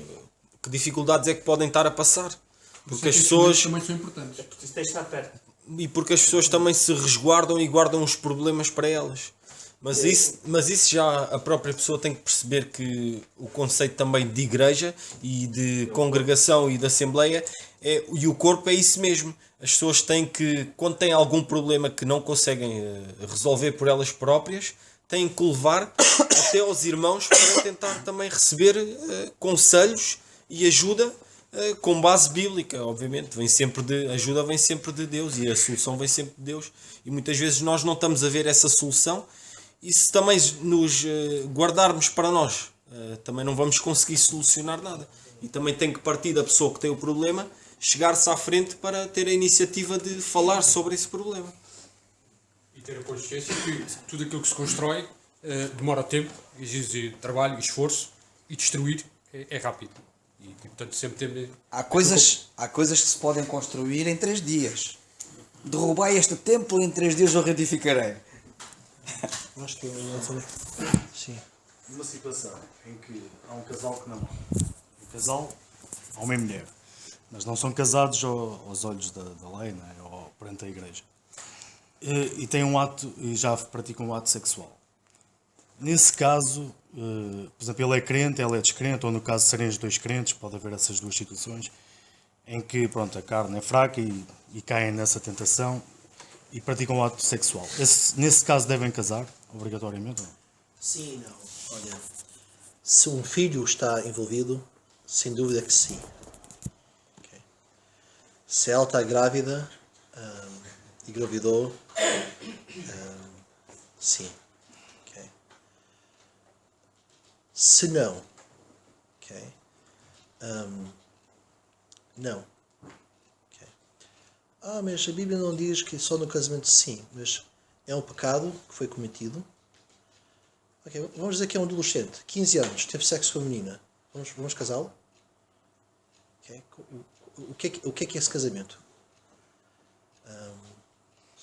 que dificuldades é que podem estar a passar. Porque as pessoas... também são importantes. É preciso estar perto. E porque as pessoas também se resguardam e guardam os problemas para elas. Mas isso já a própria pessoa tem que perceber que o conceito também de igreja e de congregação e de assembleia e o corpo é isso mesmo. As pessoas têm que, quando têm algum problema que não conseguem resolver por elas próprias, têm que levar até aos irmãos para tentar também receber conselhos e ajuda com base bíblica, obviamente. Ajuda vem sempre de Deus e a solução vem sempre de Deus. E muitas vezes nós não estamos a ver essa solução. E se também nos guardarmos para nós, também não vamos conseguir solucionar nada. E também tem que partir da pessoa que tem o problema chegar-se à frente para ter a iniciativa de falar sobre esse problema. E ter a consciência que tudo aquilo que se constrói demora tempo, exige trabalho e esforço, e destruir é rápido. E portanto sempre temos... Há coisas que se podem construir em 3 dias. Derrubai este templo e em 3 dias eu retificarei. Acho que sim. Numa situação em que há um casal que namora, um casal, homem e mulher, mas não são casados aos olhos da lei, não é? Ou perante a igreja, e têm um ato, e já praticam um ato sexual. Nesse caso, por exemplo, ele é crente, ela é descrente, ou no caso de serem os 2 crentes, pode haver essas 2 situações em que, pronto, a carne é fraca e caem nessa tentação e praticam um ato sexual. Nesse caso devem casar, obrigatoriamente? Ou não? Sim e não. Olha, se um filho está envolvido, sem dúvida que sim. Okay. Se ela está grávida e engravidou, sim. Okay. Se não, okay. Não. Okay. Mas a Bíblia não diz que só no casamento sim, mas é um pecado que foi cometido. Okay, vamos dizer que é um adolescente, 15 anos, teve sexo com a menina. Vamos casá-lo? Okay. O que é esse casamento?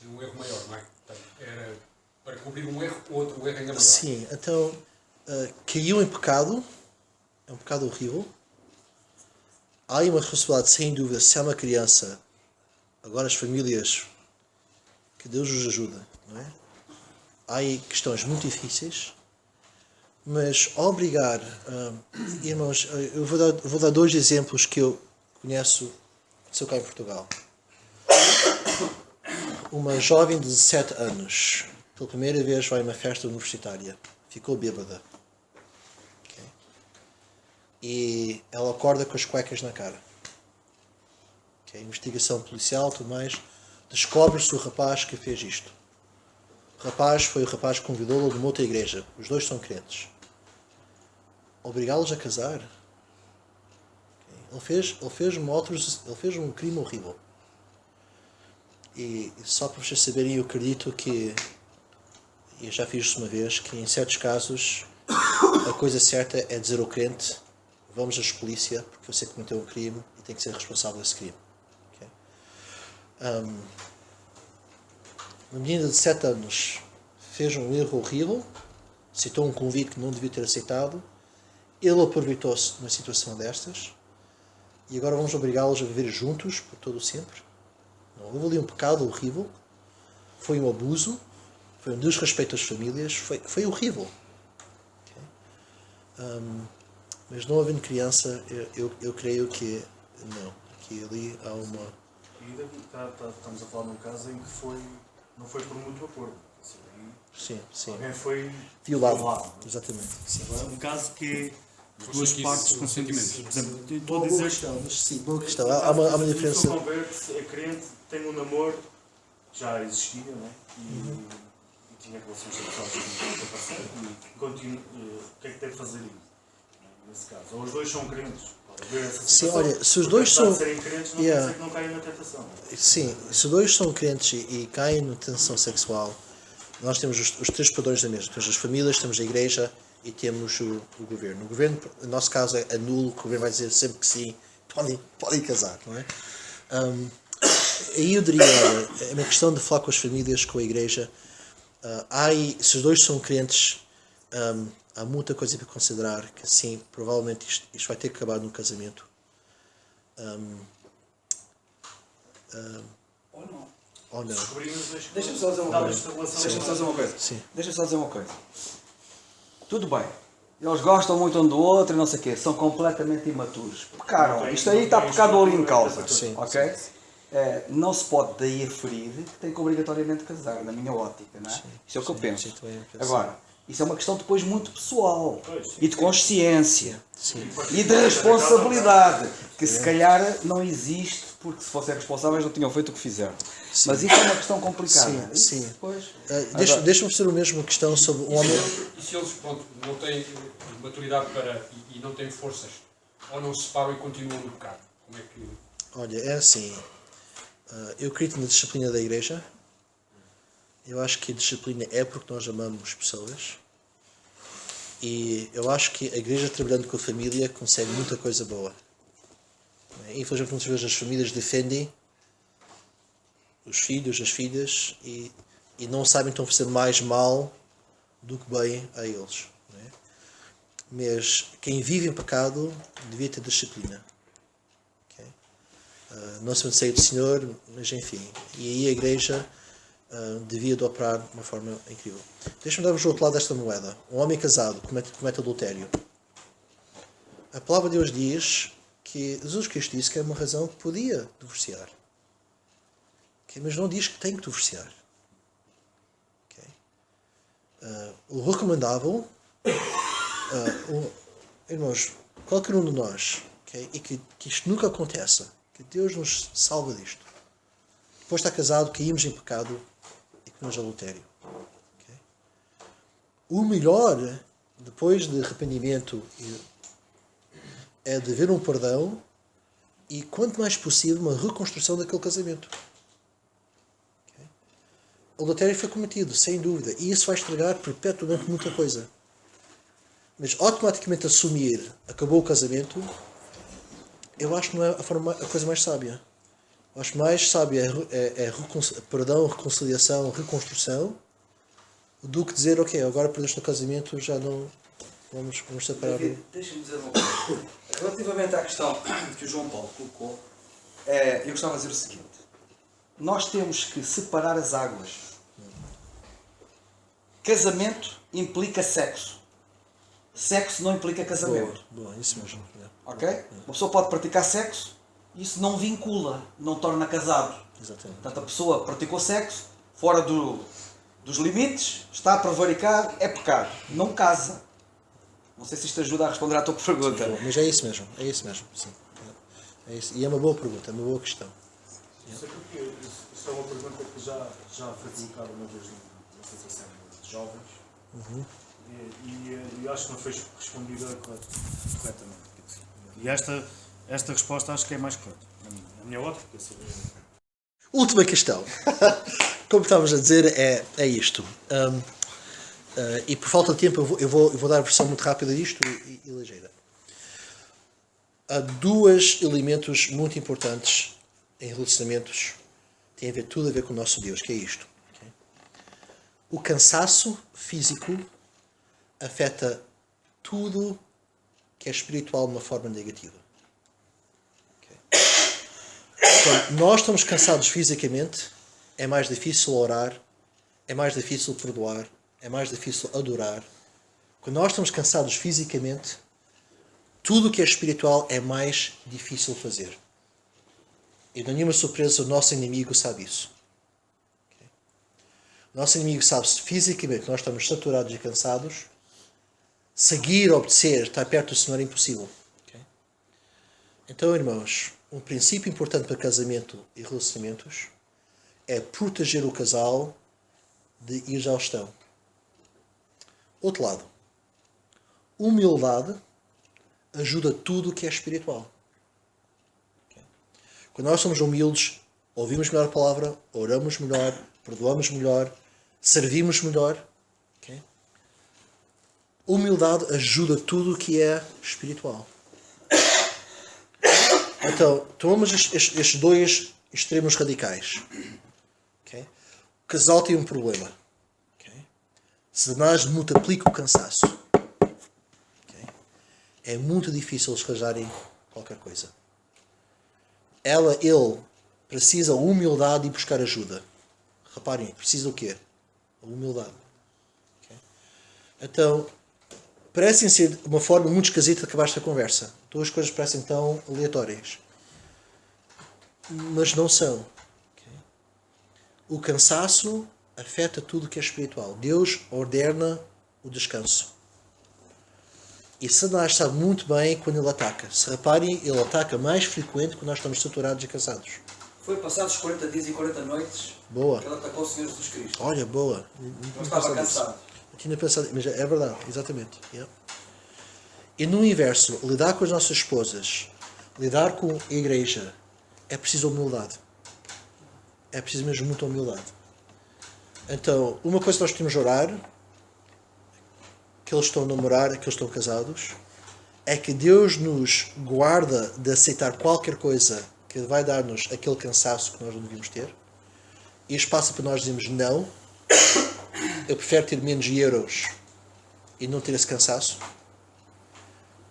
Um erro maior, não é? Era para cobrir um erro, outro erro ainda maior. Sim, então caiu em pecado, é um pecado horrível. Há aí uma responsabilidade, sem dúvida, se há uma criança, agora as famílias, que Deus os ajuda, não é? Há aí questões muito difíceis, mas obrigar, irmãos, eu vou dar 2 exemplos que eu conheço, sou cá em Portugal. Uma jovem de 17 anos, pela primeira vez vai a uma festa universitária, ficou bêbada. Okay. E ela acorda com as cuecas na cara. Okay. Investigação policial, tudo mais, descobre-se o rapaz que fez isto. O rapaz foi o rapaz que convidou-la de uma outra igreja. Os 2 são crentes. Obrigá-los a casar? Okay. Ele fez um crime horrível. E só para vocês saberem, eu acredito que, e já fiz isso uma vez, que em certos casos a coisa certa é dizer ao crente: vamos à polícia porque você cometeu um crime e tem que ser responsável desse crime. Okay? Uma menina de 7 anos fez um erro horrível, aceitou um convite que não devia ter aceitado, ele aproveitou-se de uma situação destas e agora vamos obrigá-los a viver juntos por todo o sempre. Não, houve ali um pecado horrível, foi um abuso, foi um desrespeito às famílias, foi horrível. Okay? Mas não havendo criança, eu creio que não. Aqui ali há uma... Estamos a falar de um caso em que não foi por mútuo acordo. Sim. Alguém foi violado. Exatamente. Agora, um caso que as 2 partes consentimentos. Por exemplo, estou a Boa dizer questão, mas sim, boa questão. Há uma diferença. Se converte, é crente, tem um namoro, já existia, não é? E tinha relações sexuais com o parceiro e continua. O que é que deve fazer nesse caso? Ou os 2 são crentes? Pode haver essa situação. Sim, olha, se os 2 são. Serem crentes, não quer dizer que não caem na tentação. Sim, se os 2 são crentes e caem na tentação sexual, nós temos os 3 padrões da mesma. Temos as famílias, temos a igreja e temos o governo. O governo, no nosso caso, é nulo, o governo vai dizer sempre que sim, podem casar, não é? Aí eu diria, é uma questão de falar com as famílias, com a igreja. Se os 2 são crentes, há muita coisa para considerar, que sim, provavelmente isto vai ter que acabar no casamento. Ou não. Deixa-me só dizer uma coisa. Deixa-me só dizer uma coisa. Tudo bem. Eles gostam muito um do outro e não sei o quê. São completamente imaturos. Pecaram. Isto aí está pecado ali em causa. Sim. Ok? Não se pode daí aferir que tem que obrigatoriamente casar, na minha ótica, não é? Isto é o que eu penso. Agora, isso é uma questão depois muito pessoal. E de consciência. E de responsabilidade. Que se calhar não existe, porque se fossem responsáveis não tinham feito o que fizeram. Sim. Mas isso é uma questão complicada. Sim. Deixa-me fazer a mesma questão sobre um homem. E se eles não têm maturidade para e não têm forças, ou não se separam e continuam no pecado? Como é que... Olha, é assim. Eu acredito na disciplina da igreja. Eu acho que a disciplina é porque nós amamos pessoas. E eu acho que a igreja, trabalhando com a família, consegue muita coisa boa. Infelizmente, muitas vezes as famílias defendem os filhos, as filhas, e não sabem que estão a fazer mais mal do que bem a eles. Não é? Mas quem vive em pecado devia ter disciplina. Okay? Não se sei do Senhor, mas enfim. E aí a igreja devia de operar de uma forma incrível. Deixa-me dar-vos o outro lado desta moeda. Um homem casado comete adultério. A palavra de Deus diz que Jesus Cristo disse que é uma razão que podia divorciar. Okay? Mas não diz que tem que divorciar. Okay? O recomendável, irmãos, qualquer um de nós, okay? E que isto nunca aconteça, que Deus nos salva disto. Depois de estar casado, caímos em pecado e cometemos adultério. Okay? O melhor, depois de arrependimento, é de haver um perdão e, quanto mais possível, uma reconstrução daquele casamento. Okay? O adultério foi cometido, sem dúvida, e isso vai estragar perpetuamente muita coisa. Mas automaticamente assumir acabou o casamento, eu acho que não é a coisa mais sábia. Eu acho mais sábia perdão, reconciliação, reconstrução, do que dizer, ok, agora perdeste o casamento, já não vamos separar. Deixa-me dizer uma coisa. Relativamente à questão que o João Paulo colocou, eu gostava de dizer o seguinte: Nós temos que separar as águas. Casamento implica sexo. Sexo não implica casamento. Boa, isso mesmo. Ok? Uma pessoa pode praticar sexo, isso não vincula, não torna casado. Exatamente. Portanto, a pessoa praticou sexo, fora dos limites, está a prevaricar, é pecado. Não casa. Não sei se isto ajuda a responder à tua pergunta. Sim, mas é isso mesmo. Sim. É isso. E é uma boa pergunta, é uma boa questão. Isso é uma pergunta que já foi colocada uma vez na Associação de Jovens. E acho que não foi respondida corretamente. E esta resposta acho que é mais correta. A minha ótica é saber. Última questão. Como estávamos a dizer, é isto. E por falta de tempo eu vou dar a versão muito rápida disto e ligeira. Há dois elementos muito importantes em relacionamentos, tem tudo a ver com o nosso Deus, que é isto. Okay? O cansaço físico afeta tudo que é espiritual de uma forma negativa. Okay? Quando nós estamos cansados fisicamente, é mais difícil orar, é mais difícil perdoar, é mais difícil adorar. Quando nós estamos cansados fisicamente, tudo que é espiritual é mais difícil fazer. E não é nenhuma surpresa, o nosso inimigo sabe isso. Okay? O nosso inimigo sabe se fisicamente nós estamos saturados e cansados, seguir, obedecer, estar perto do Senhor é impossível. Okay? Então, irmãos, um princípio importante para casamento e relacionamentos é proteger o casal de exaustão. Outro lado, humildade ajuda tudo o que é espiritual. Okay? Quando nós somos humildes, ouvimos melhor a palavra, oramos melhor, perdoamos melhor, servimos melhor. Okay? Humildade ajuda tudo o que é espiritual. Então, tomamos estes dois extremos radicais. Okay? O casal tem um problema. Satanás multiplica o cansaço. Okay? É muito difícil eles arranjarem qualquer coisa. Ele precisa de humildade e buscar ajuda. Reparem, precisa o quê? A humildade. Okay? Então, parecem ser uma forma muito esquisita de acabar esta conversa. Duas coisas parecem tão aleatórias. Mas não são. Okay? O cansaço afeta tudo que é espiritual. Deus ordena o descanso. E Satanás sabe muito bem quando ele ataca. Se reparem, ele ataca mais frequente quando nós estamos saturados e cansados. Foi passados 40 dias e 40 noites boa. Que ele atacou o Senhor Jesus Cristo. Olha, boa. Não estava cansado. Eu tinha pensado, mas é verdade, exatamente. Yeah. E no inverso, lidar com as nossas esposas, lidar com a igreja, é preciso humildade. É preciso mesmo muita humildade. Então, uma coisa que nós temos de orar, que eles estão a namorar, que eles estão casados, é que Deus nos guarda de aceitar qualquer coisa que vai dar-nos aquele cansaço que nós não devíamos ter. E espaço para nós dizermos não, eu prefiro ter menos euros e não ter esse cansaço.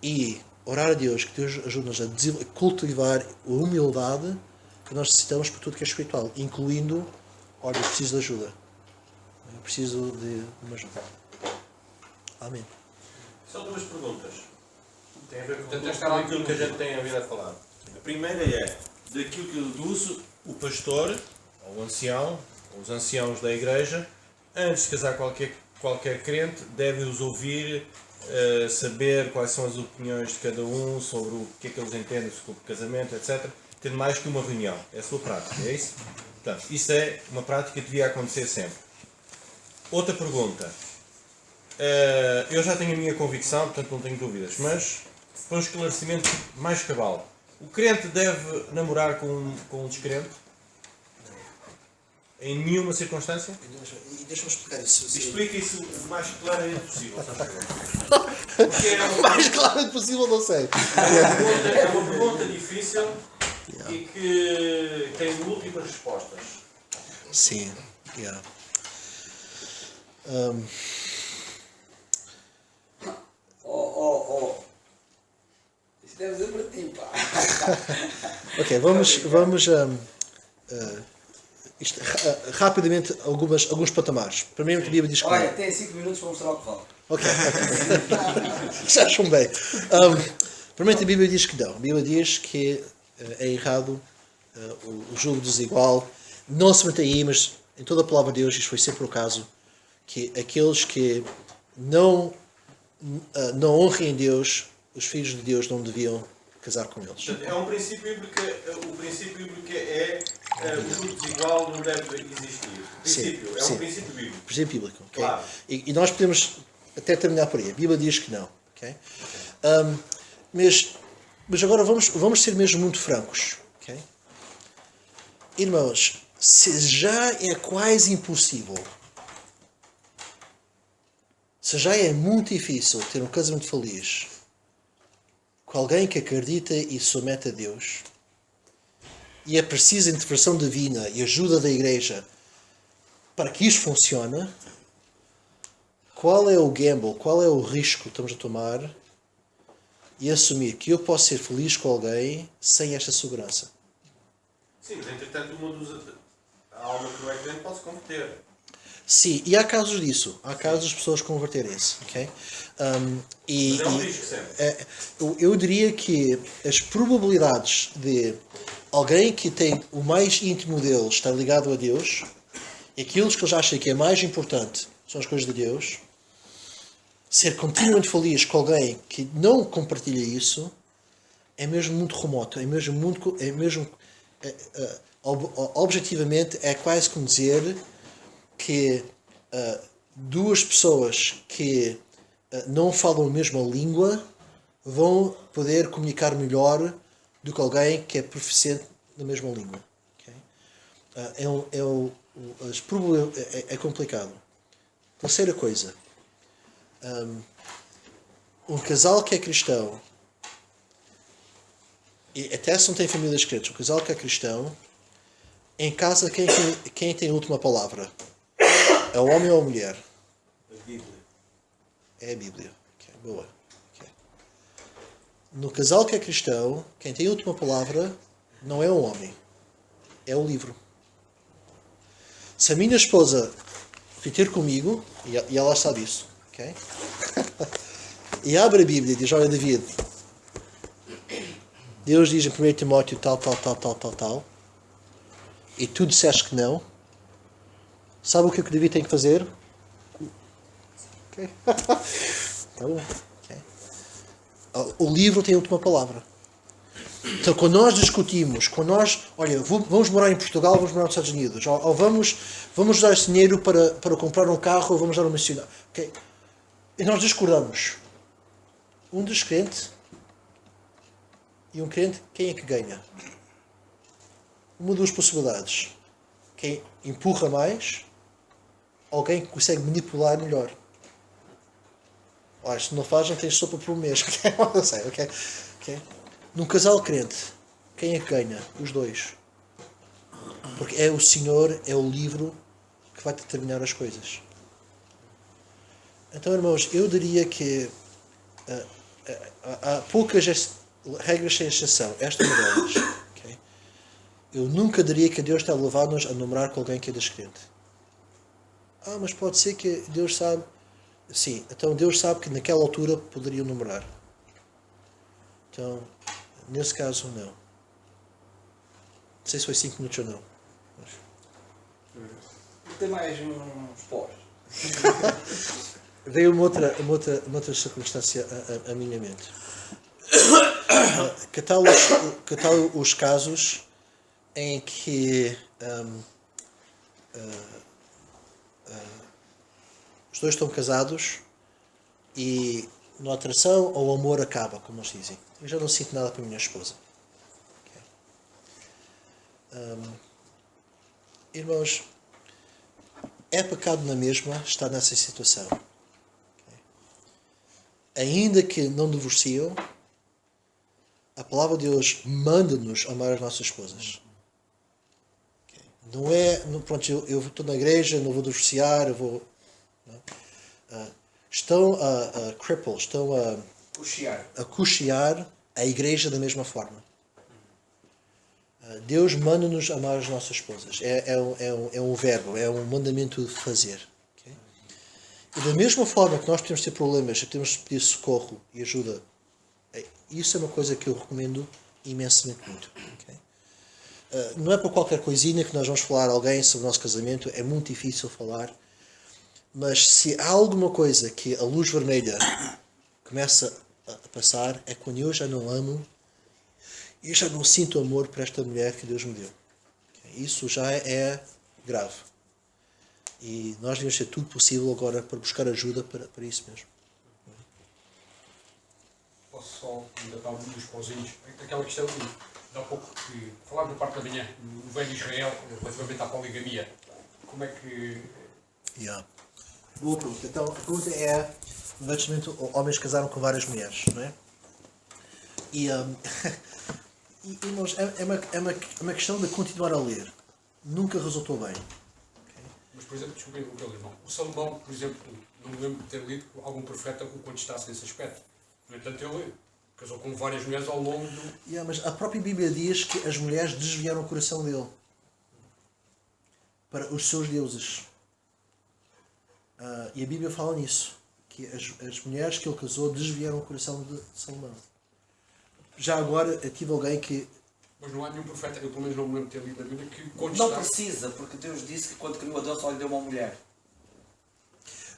E orar a Deus, que Deus ajude-nos a cultivar a humildade que nós necessitamos por tudo que é espiritual, incluindo, olha, eu preciso de ajuda. Eu preciso de uma ajuda. Amém. São duas perguntas. Tem a ver com aquilo que a gente tem a vir a falar. A primeira é, daquilo que eu deduzo, o pastor, ou o ancião, ou os anciãos da igreja, antes de casar qualquer crente, devem os ouvir, saber quais são as opiniões de cada um sobre o que é que eles entendem sobre o casamento, etc. Tendo mais que uma reunião. É a sua prática, é isso? Portanto, isso é uma prática que devia acontecer sempre. Outra pergunta. Eu já tenho a minha convicção, portanto não tenho dúvidas, mas para um esclarecimento mais cabal. O crente deve namorar com um descrente? Em nenhuma circunstância? E deixa-me explicar isso. Explica isso o mais claramente possível. Porque é o mais claramente possível, não sei. É uma pergunta difícil e que tem múltiplas respostas. Sim. Yeah. Isso deve ser para ti, pá. Ok, vamos rapidamente alguns patamares. Primeiro, a Bíblia diz que Olha, tem 5 minutos para mostrar o que vale. Ok. Já acham bem. Primeiro, a Bíblia diz que não. A Bíblia diz que é errado o julgo desigual. Não somente aí, mas em toda a palavra de Deus, isto foi sempre o caso, que aqueles que não honrem Deus, os filhos de Deus não deviam casar com eles. É um princípio bíblico, o princípio bíblico é o julgo desigual não deve existir. Princípio, é um princípio bíblico. Princípio bíblico, ok? Claro. E nós podemos até terminar por aí. A Bíblia diz que não, ok? Mas agora vamos ser mesmo muito francos, ok? Irmãos, se já é quase impossível, se já é muito difícil ter um casamento feliz com alguém que acredita e submete a Deus, e é preciso a intervenção divina e ajuda da igreja para que isto funcione, qual é o gamble, qual é o risco que estamos a tomar e assumir que eu posso ser feliz com alguém sem esta segurança? Sim, mas entretanto a alma que não é crente pode se converter. Sim, e há casos disso. Há casos de pessoas converterem-se. Okay? Mas é um risco sempre. Eu diria que as probabilidades de alguém que tem o mais íntimo deles estar ligado a Deus, e aquilo que eles acham que é mais importante são as coisas de Deus, ser continuamente feliz com alguém que não compartilha isso, é mesmo muito remoto. Objetivamente, é quase como dizer que duas pessoas que não falam a mesma língua vão poder comunicar melhor do que alguém que é proficiente na mesma língua. Okay? É complicado. Terceira coisa. Um casal que é cristão, e até se não tem famílias crentes, um casal que é cristão, em casa quem tem a última palavra? É o homem ou a mulher? A Bíblia. É a Bíblia. Okay, boa. Okay. No casal que é cristão, quem tem a última palavra não é o homem, é o livro. Se a minha esposa vir ter comigo, e ela sabe isso, okay? E abre a Bíblia e diz, olha David, Deus diz em 1 Timóteo tal, e tu disseste que não, sabe o que o David tem que fazer? Okay. Tá bom. Okay. O livro tem a última palavra. Então, quando nós discutimos, olha, vamos morar em Portugal, vamos morar nos Estados Unidos, ou vamos usar esse dinheiro para comprar um carro, ou vamos dar um missionário. Okay. E nós discordamos. Um descrente e um crente, quem é que ganha? uma das possibilidades. Quem empurra mais, alguém que consegue manipular melhor. Olha, se não faz, não tens sopa por um mês. Não sei, ok? Num casal crente, quem é que ganha? Os dois. Porque é o Senhor, é o livro que vai determinar as coisas. Então, irmãos, eu diria que há poucas regras sem exceção. Esta é uma delas. Okay? Eu nunca diria que Deus está a levar-nos a namorar com alguém que é descrente. Mas pode ser que Deus sabe. Sim, então Deus sabe que naquela altura poderiam namorar. Então, nesse caso, não. Não sei se foi 5 minutos ou não. Tem mais uns pós. Veio uma outra circunstância à minha mente. Que tal os casos em que os dois estão casados e na atração ou o amor acaba, como eles dizem. Eu já não sinto nada para a minha esposa. Irmãos, é pecado na mesma estar nessa situação. Ainda que não divorciam, a palavra de Deus manda-nos amar as nossas esposas. Não é, pronto, eu estou na igreja, não vou divorciar, eu vou... estão a cripple, estão a custear a igreja da mesma forma. Deus manda-nos amar as nossas esposas. É um verbo, é um mandamento de fazer. Okay? E da mesma forma que nós podemos ter problemas, temos de pedir socorro e ajuda, isso é uma coisa que eu recomendo imensamente muito. Okay? Não é por qualquer coisinha que nós vamos falar a alguém sobre o nosso casamento, é muito difícil falar, mas se há alguma coisa que a luz vermelha começa a passar, é quando eu já não amo, eu já não sinto amor por esta mulher que Deus me deu. Isso já é grave. E nós devemos ter tudo possível agora para buscar ajuda para isso mesmo. Posso só ainda dar uns pauzinhos? Aquela questão de há pouco que falámos na parte da manhã, no velho Israel, relativamente à poligamia. Como é que... Boa pergunta. Então, a pergunta é, no Velho Testamento, homens casaram com várias mulheres, não é? E irmãos, é uma questão de continuar a ler. Nunca resultou bem. Okay? Mas, por exemplo, desculpem o meu irmão. O Salomão, por exemplo, não me lembro de ter lido que algum profeta o contestasse nesse aspecto. No entanto, ele casou com várias mulheres ao longo do... Mas a própria Bíblia diz que as mulheres desviaram o coração dele para os seus deuses. E a Bíblia fala nisso. Que as mulheres que ele casou desviaram o coração de Salomão. Já agora tive alguém que... Mas não há nenhum profeta, eu pelo menos não me lembro de ter lido na Bíblia, que contestasse... Não precisa, porque Deus disse que quando criou Adão só lhe deu uma mulher.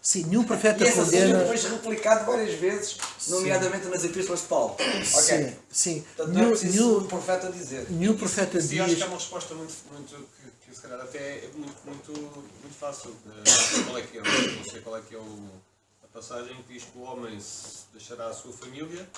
Sim, nenhum profeta e essa condena... depois replicado várias vezes, nomeadamente nas epístolas de Paulo. Okay. Sim. Portanto, não é preciso o profeta dizer. Nenhum profeta diz... acho que é uma resposta muito que se calhar até é muito fácil. Qual é que é? Não sei qual é que é a passagem que diz que o homem se deixará a sua família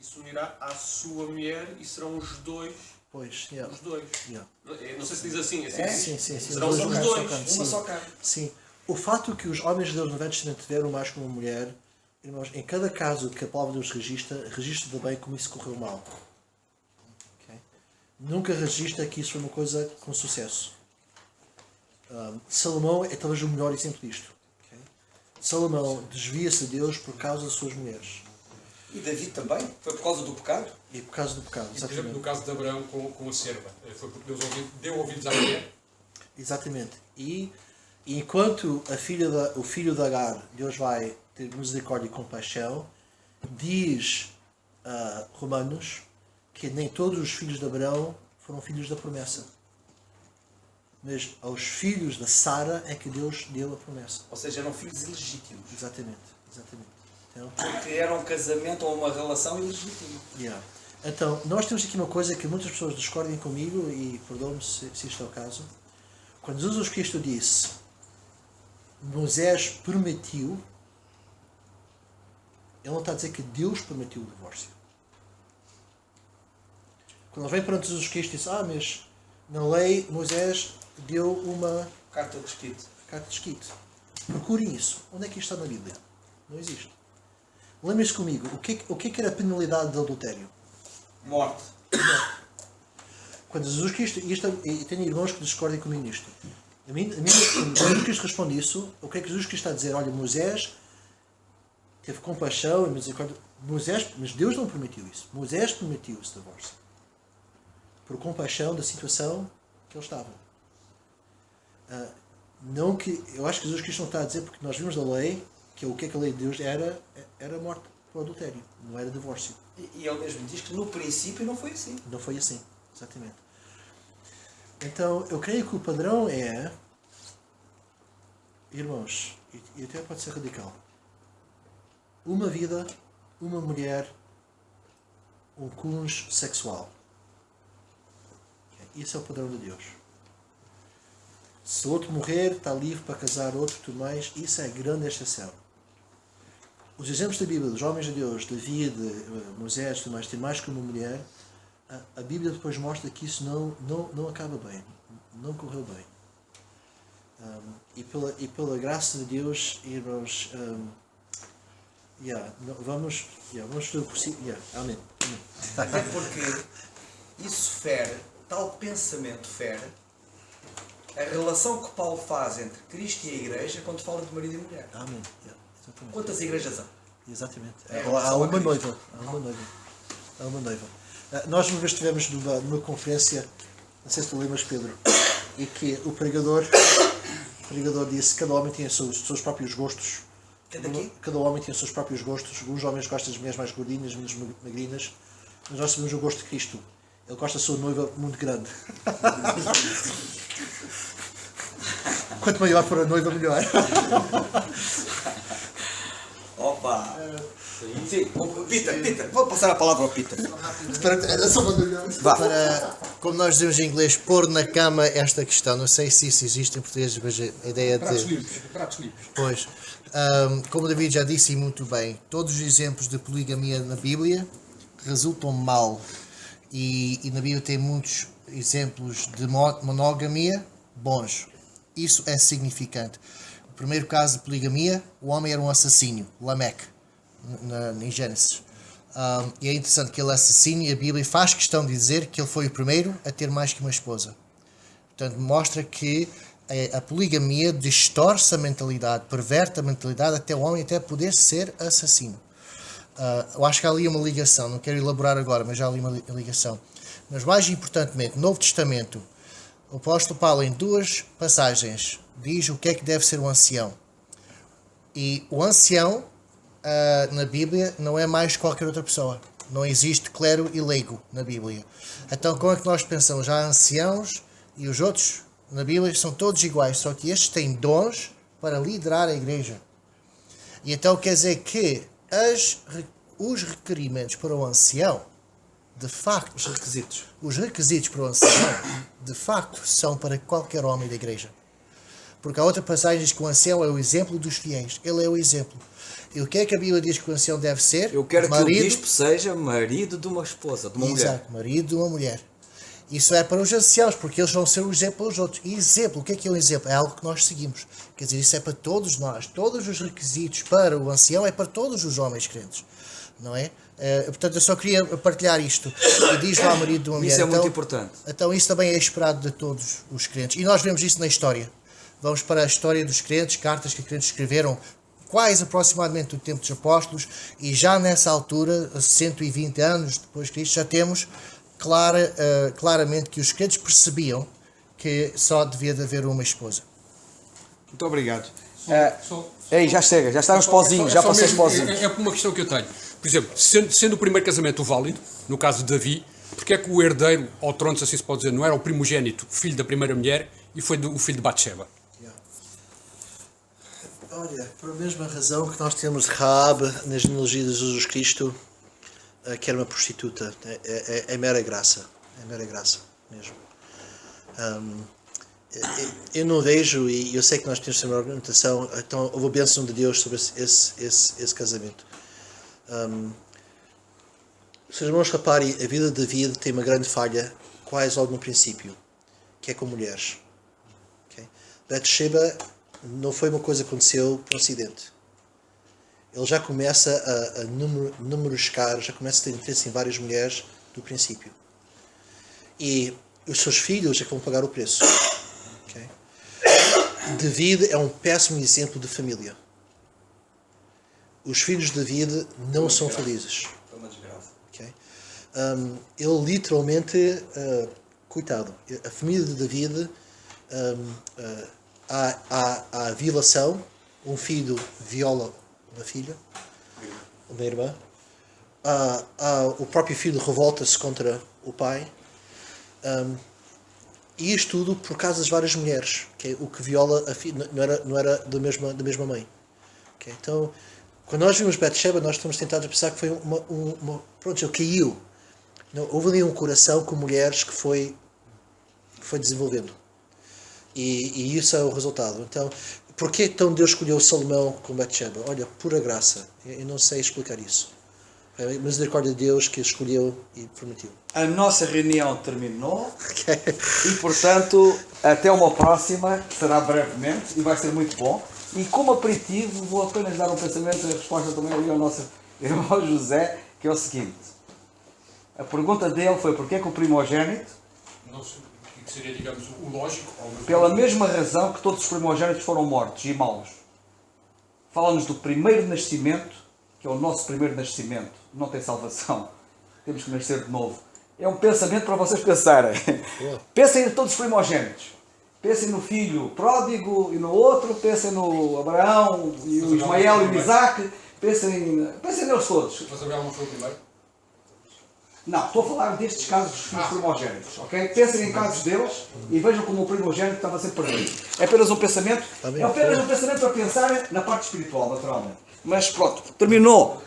e se unirá à sua mulher e serão os dois. Pois, os dois. Yeah. Não sei se diz assim. Sim. Serão os dois. Uma só carne. Sim. O fato que os homens de Deus no Velho Testamento tiveram mais com uma mulher, irmãos, em cada caso que a palavra de Deus registra também como isso correu mal. Okay? Nunca registra que isso foi uma coisa com sucesso. Salomão é talvez o melhor exemplo disto. Okay? Salomão desvia-se de Deus por causa das suas mulheres. E Davi também? Foi por causa do pecado? E por causa do pecado, exatamente. Por exemplo, no caso de Abraão com a serva, foi porque Deus deu ouvidos à mulher? Exatamente. E enquanto o filho de Agar, Deus vai ter misericórdia e compaixão, diz a Romanos que nem todos os filhos de Abraão foram filhos da promessa. Mas aos filhos da Sara é que Deus deu a promessa. Ou seja, eram filhos ilegítimos. Exatamente. Então, porque era um casamento ou uma relação ilegítima. Então, nós temos aqui uma coisa que muitas pessoas discordem comigo, e perdoam-me se isto é o caso. Quando Jesus Cristo disse Moisés permitiu, ele não está a dizer que Deus permitiu o divórcio. Quando ele vem perante Jesus Cristo e diz, mas Na lei, Moisés deu uma Carta de desquite. carta de desquite. Procurem isso. Onde é que isto está na Bíblia? Não existe. Lembrem-se comigo, o que é que era a penalidade de adultério? Morte. Quando Jesus Cristo, e tenho irmãos que discordem comigo nisto. Quando Jesus Cristo responde isso, o que é que Jesus Cristo está a dizer? Olha, Moisés teve compaixão e misericórdia. Mas Deus não permitiu isso. Moisés permitiu esse divórcio. Por compaixão da situação que ele estava. Não que, eu acho que Jesus Cristo não está a dizer, porque nós vimos a lei, que o que é que a lei de Deus era morte por adultério, não era divórcio. E ele mesmo diz que no princípio não foi assim. Não foi assim, exatamente. Então, eu creio que o padrão é, irmãos, e até pode ser radical, uma vida, uma mulher, um cônjuge sexual. Isso é o padrão de Deus. Se o outro morrer, está livre para casar outro e tudo mais, isso é a grande exceção. Os exemplos da Bíblia, dos homens de Deus, David, Moisés, tudo mais, ter mais que uma mulher, a Bíblia depois mostra que isso não acaba bem, não correu bem. E pela graça de Deus, irmãos, vamos fazer o possível. Amém. Até porque isso fere, tal pensamento fere a relação que Paulo faz entre Cristo e a Igreja quando fala de marido e mulher. Amém. Exatamente. Quantas igrejas há? Exatamente. É, Há uma noiva. Há uma noiva. Nós uma vez estivemos numa conferência, não sei se tu lembras, Pedro, e que o pregador disse que cada homem tinha os seus próprios gostos. Cada homem tinha os seus próprios gostos. Alguns homens gostam das mulheres mais gordinhas, menos magrinas, mas nós sabemos o gosto de Cristo. Ele gosta da sua noiva muito grande. Quanto maior for a noiva, melhor. Opa! Sim, Peter, vou passar a palavra ao Peter. Como nós dizemos em inglês, pôr na cama esta questão. Não sei se isso existe em português, mas a ideia de... Pratos limpos. Pois. Como o David já disse muito bem, todos os exemplos de poligamia na Bíblia resultam mal. E na Bíblia tem muitos exemplos de monogamia bons. Isso é significante. O primeiro caso de poligamia, o homem era um assassino, Lameque, em Gênesis. E é interessante que ele é assassino e a Bíblia faz questão de dizer que ele foi o primeiro a ter mais que uma esposa. Portanto, mostra que a poligamia distorce a mentalidade, perverte a mentalidade até o homem até poder ser assassino. Eu acho que há ali uma ligação, não quero elaborar agora, mas já há ali uma ligação. Mas mais importantemente, no Novo Testamento, o apóstolo Paulo em 2 passagens diz o que é que deve ser o ancião. E o ancião, na Bíblia, não é mais qualquer outra pessoa. Não existe clero e leigo na Bíblia. Então como é que nós pensamos? Já há anciãos e os outros na Bíblia são todos iguais, só que estes têm dons para liderar a igreja. E então quer dizer que os requerimentos para o ancião, de facto, os requisitos para o ancião, de facto, são para qualquer homem da igreja. Porque há outra passagem que diz que o ancião é o exemplo dos fiéis. Ele é o exemplo. E o que é que a Bíblia diz que o ancião deve ser? Eu quero que o bispo seja marido de uma esposa, de uma mulher. Exato, marido de uma mulher. Isso é para os anciãos, porque eles vão ser o exemplo aos outros. E exemplo, o que é um exemplo? É algo que nós seguimos. Quer dizer, isso é para todos nós. Todos os requisitos para o ancião é para todos os homens crentes. Não é? Portanto, eu só queria partilhar isto. E diz lá marido de uma mulher. Isso é muito importante. Então isso também é esperado de todos os crentes. E nós vemos isso na história. Vamos para a história dos crentes, cartas que os crentes escreveram, quase aproximadamente do tempo dos apóstolos, e já nessa altura, 120 anos depois de Cristo, já temos claramente que os crentes percebiam que só devia de haver uma esposa. Muito obrigado. Já chega, já está uns pozinhos, já passou os pozinhos. É uma questão que eu tenho. Por exemplo, sendo o primeiro casamento válido, no caso de Davi, porque é que o herdeiro ao trono, se assim se pode dizer, não era o primogênito, filho da primeira mulher, e foi o filho de Batseba? Olha, por a mesma razão que nós temos Raab na genealogia de Jesus Cristo, que era uma prostituta. É mera graça. É mera graça mesmo. Eu não vejo, e eu sei que nós temos uma argumentação, então houve a bênção de Deus sobre esse casamento. Se os irmãos reparem, a vida de David tem uma grande falha, quase logo no princípio. que é com mulheres. Okay? Bathsheba não foi uma coisa que aconteceu por um acidente. Ele já começa a numeroscar, já começa a ter interesse em várias mulheres do princípio. E os seus filhos é que vão pagar o preço. Okay? David é um péssimo exemplo de família. Os filhos de David não são felizes. Foi uma desgraça. Okay? Ele literalmente, coitado, a família de David, há a violação, um filho viola uma filha, uma irmã, o próprio filho revolta-se contra o pai, e isto tudo por causa das várias mulheres, okay? O que viola a filha não era da mesma mãe. Okay? Então, quando nós vimos Bathsheba, nós estamos tentados a pensar que foi pronto, ele caiu. Não, houve ali um coração com mulheres que foi desenvolvendo. E isso é o resultado. Então, porquê então Deus escolheu Salomão com Bathsheba? Olha, pura graça. Eu não sei explicar isso. É a misericórdia de Deus que escolheu e permitiu. A nossa reunião terminou e, portanto, até uma próxima, que será brevemente e vai ser muito bom. E como aperitivo, vou apenas dar um pensamento, a resposta também ali ao nosso irmão José, que é o seguinte. A pergunta dele foi porquê que o primogênito? Não sei, que seria, digamos, o lógico. Pela mesma razão que todos os primogênitos foram mortos e maus. Fala-nos do primeiro nascimento, que é o nosso primeiro nascimento. Não tem salvação. Temos que nascer de novo. É um pensamento para vocês pensarem. Pensem em todos os primogênitos. Pensem no filho pródigo e no outro. Pensem no Abraão e o Ismael e o Isaac. Pensem neles todos. Mas Abraão não foi o primeiro? Não, estou a falar destes casos dos filhos primogênitos, ok? Pensem em casos deles e vejam como o primogênito estava a ser perdido. É apenas um pensamento, para pensar na parte espiritual, naturalmente. Mas pronto, terminou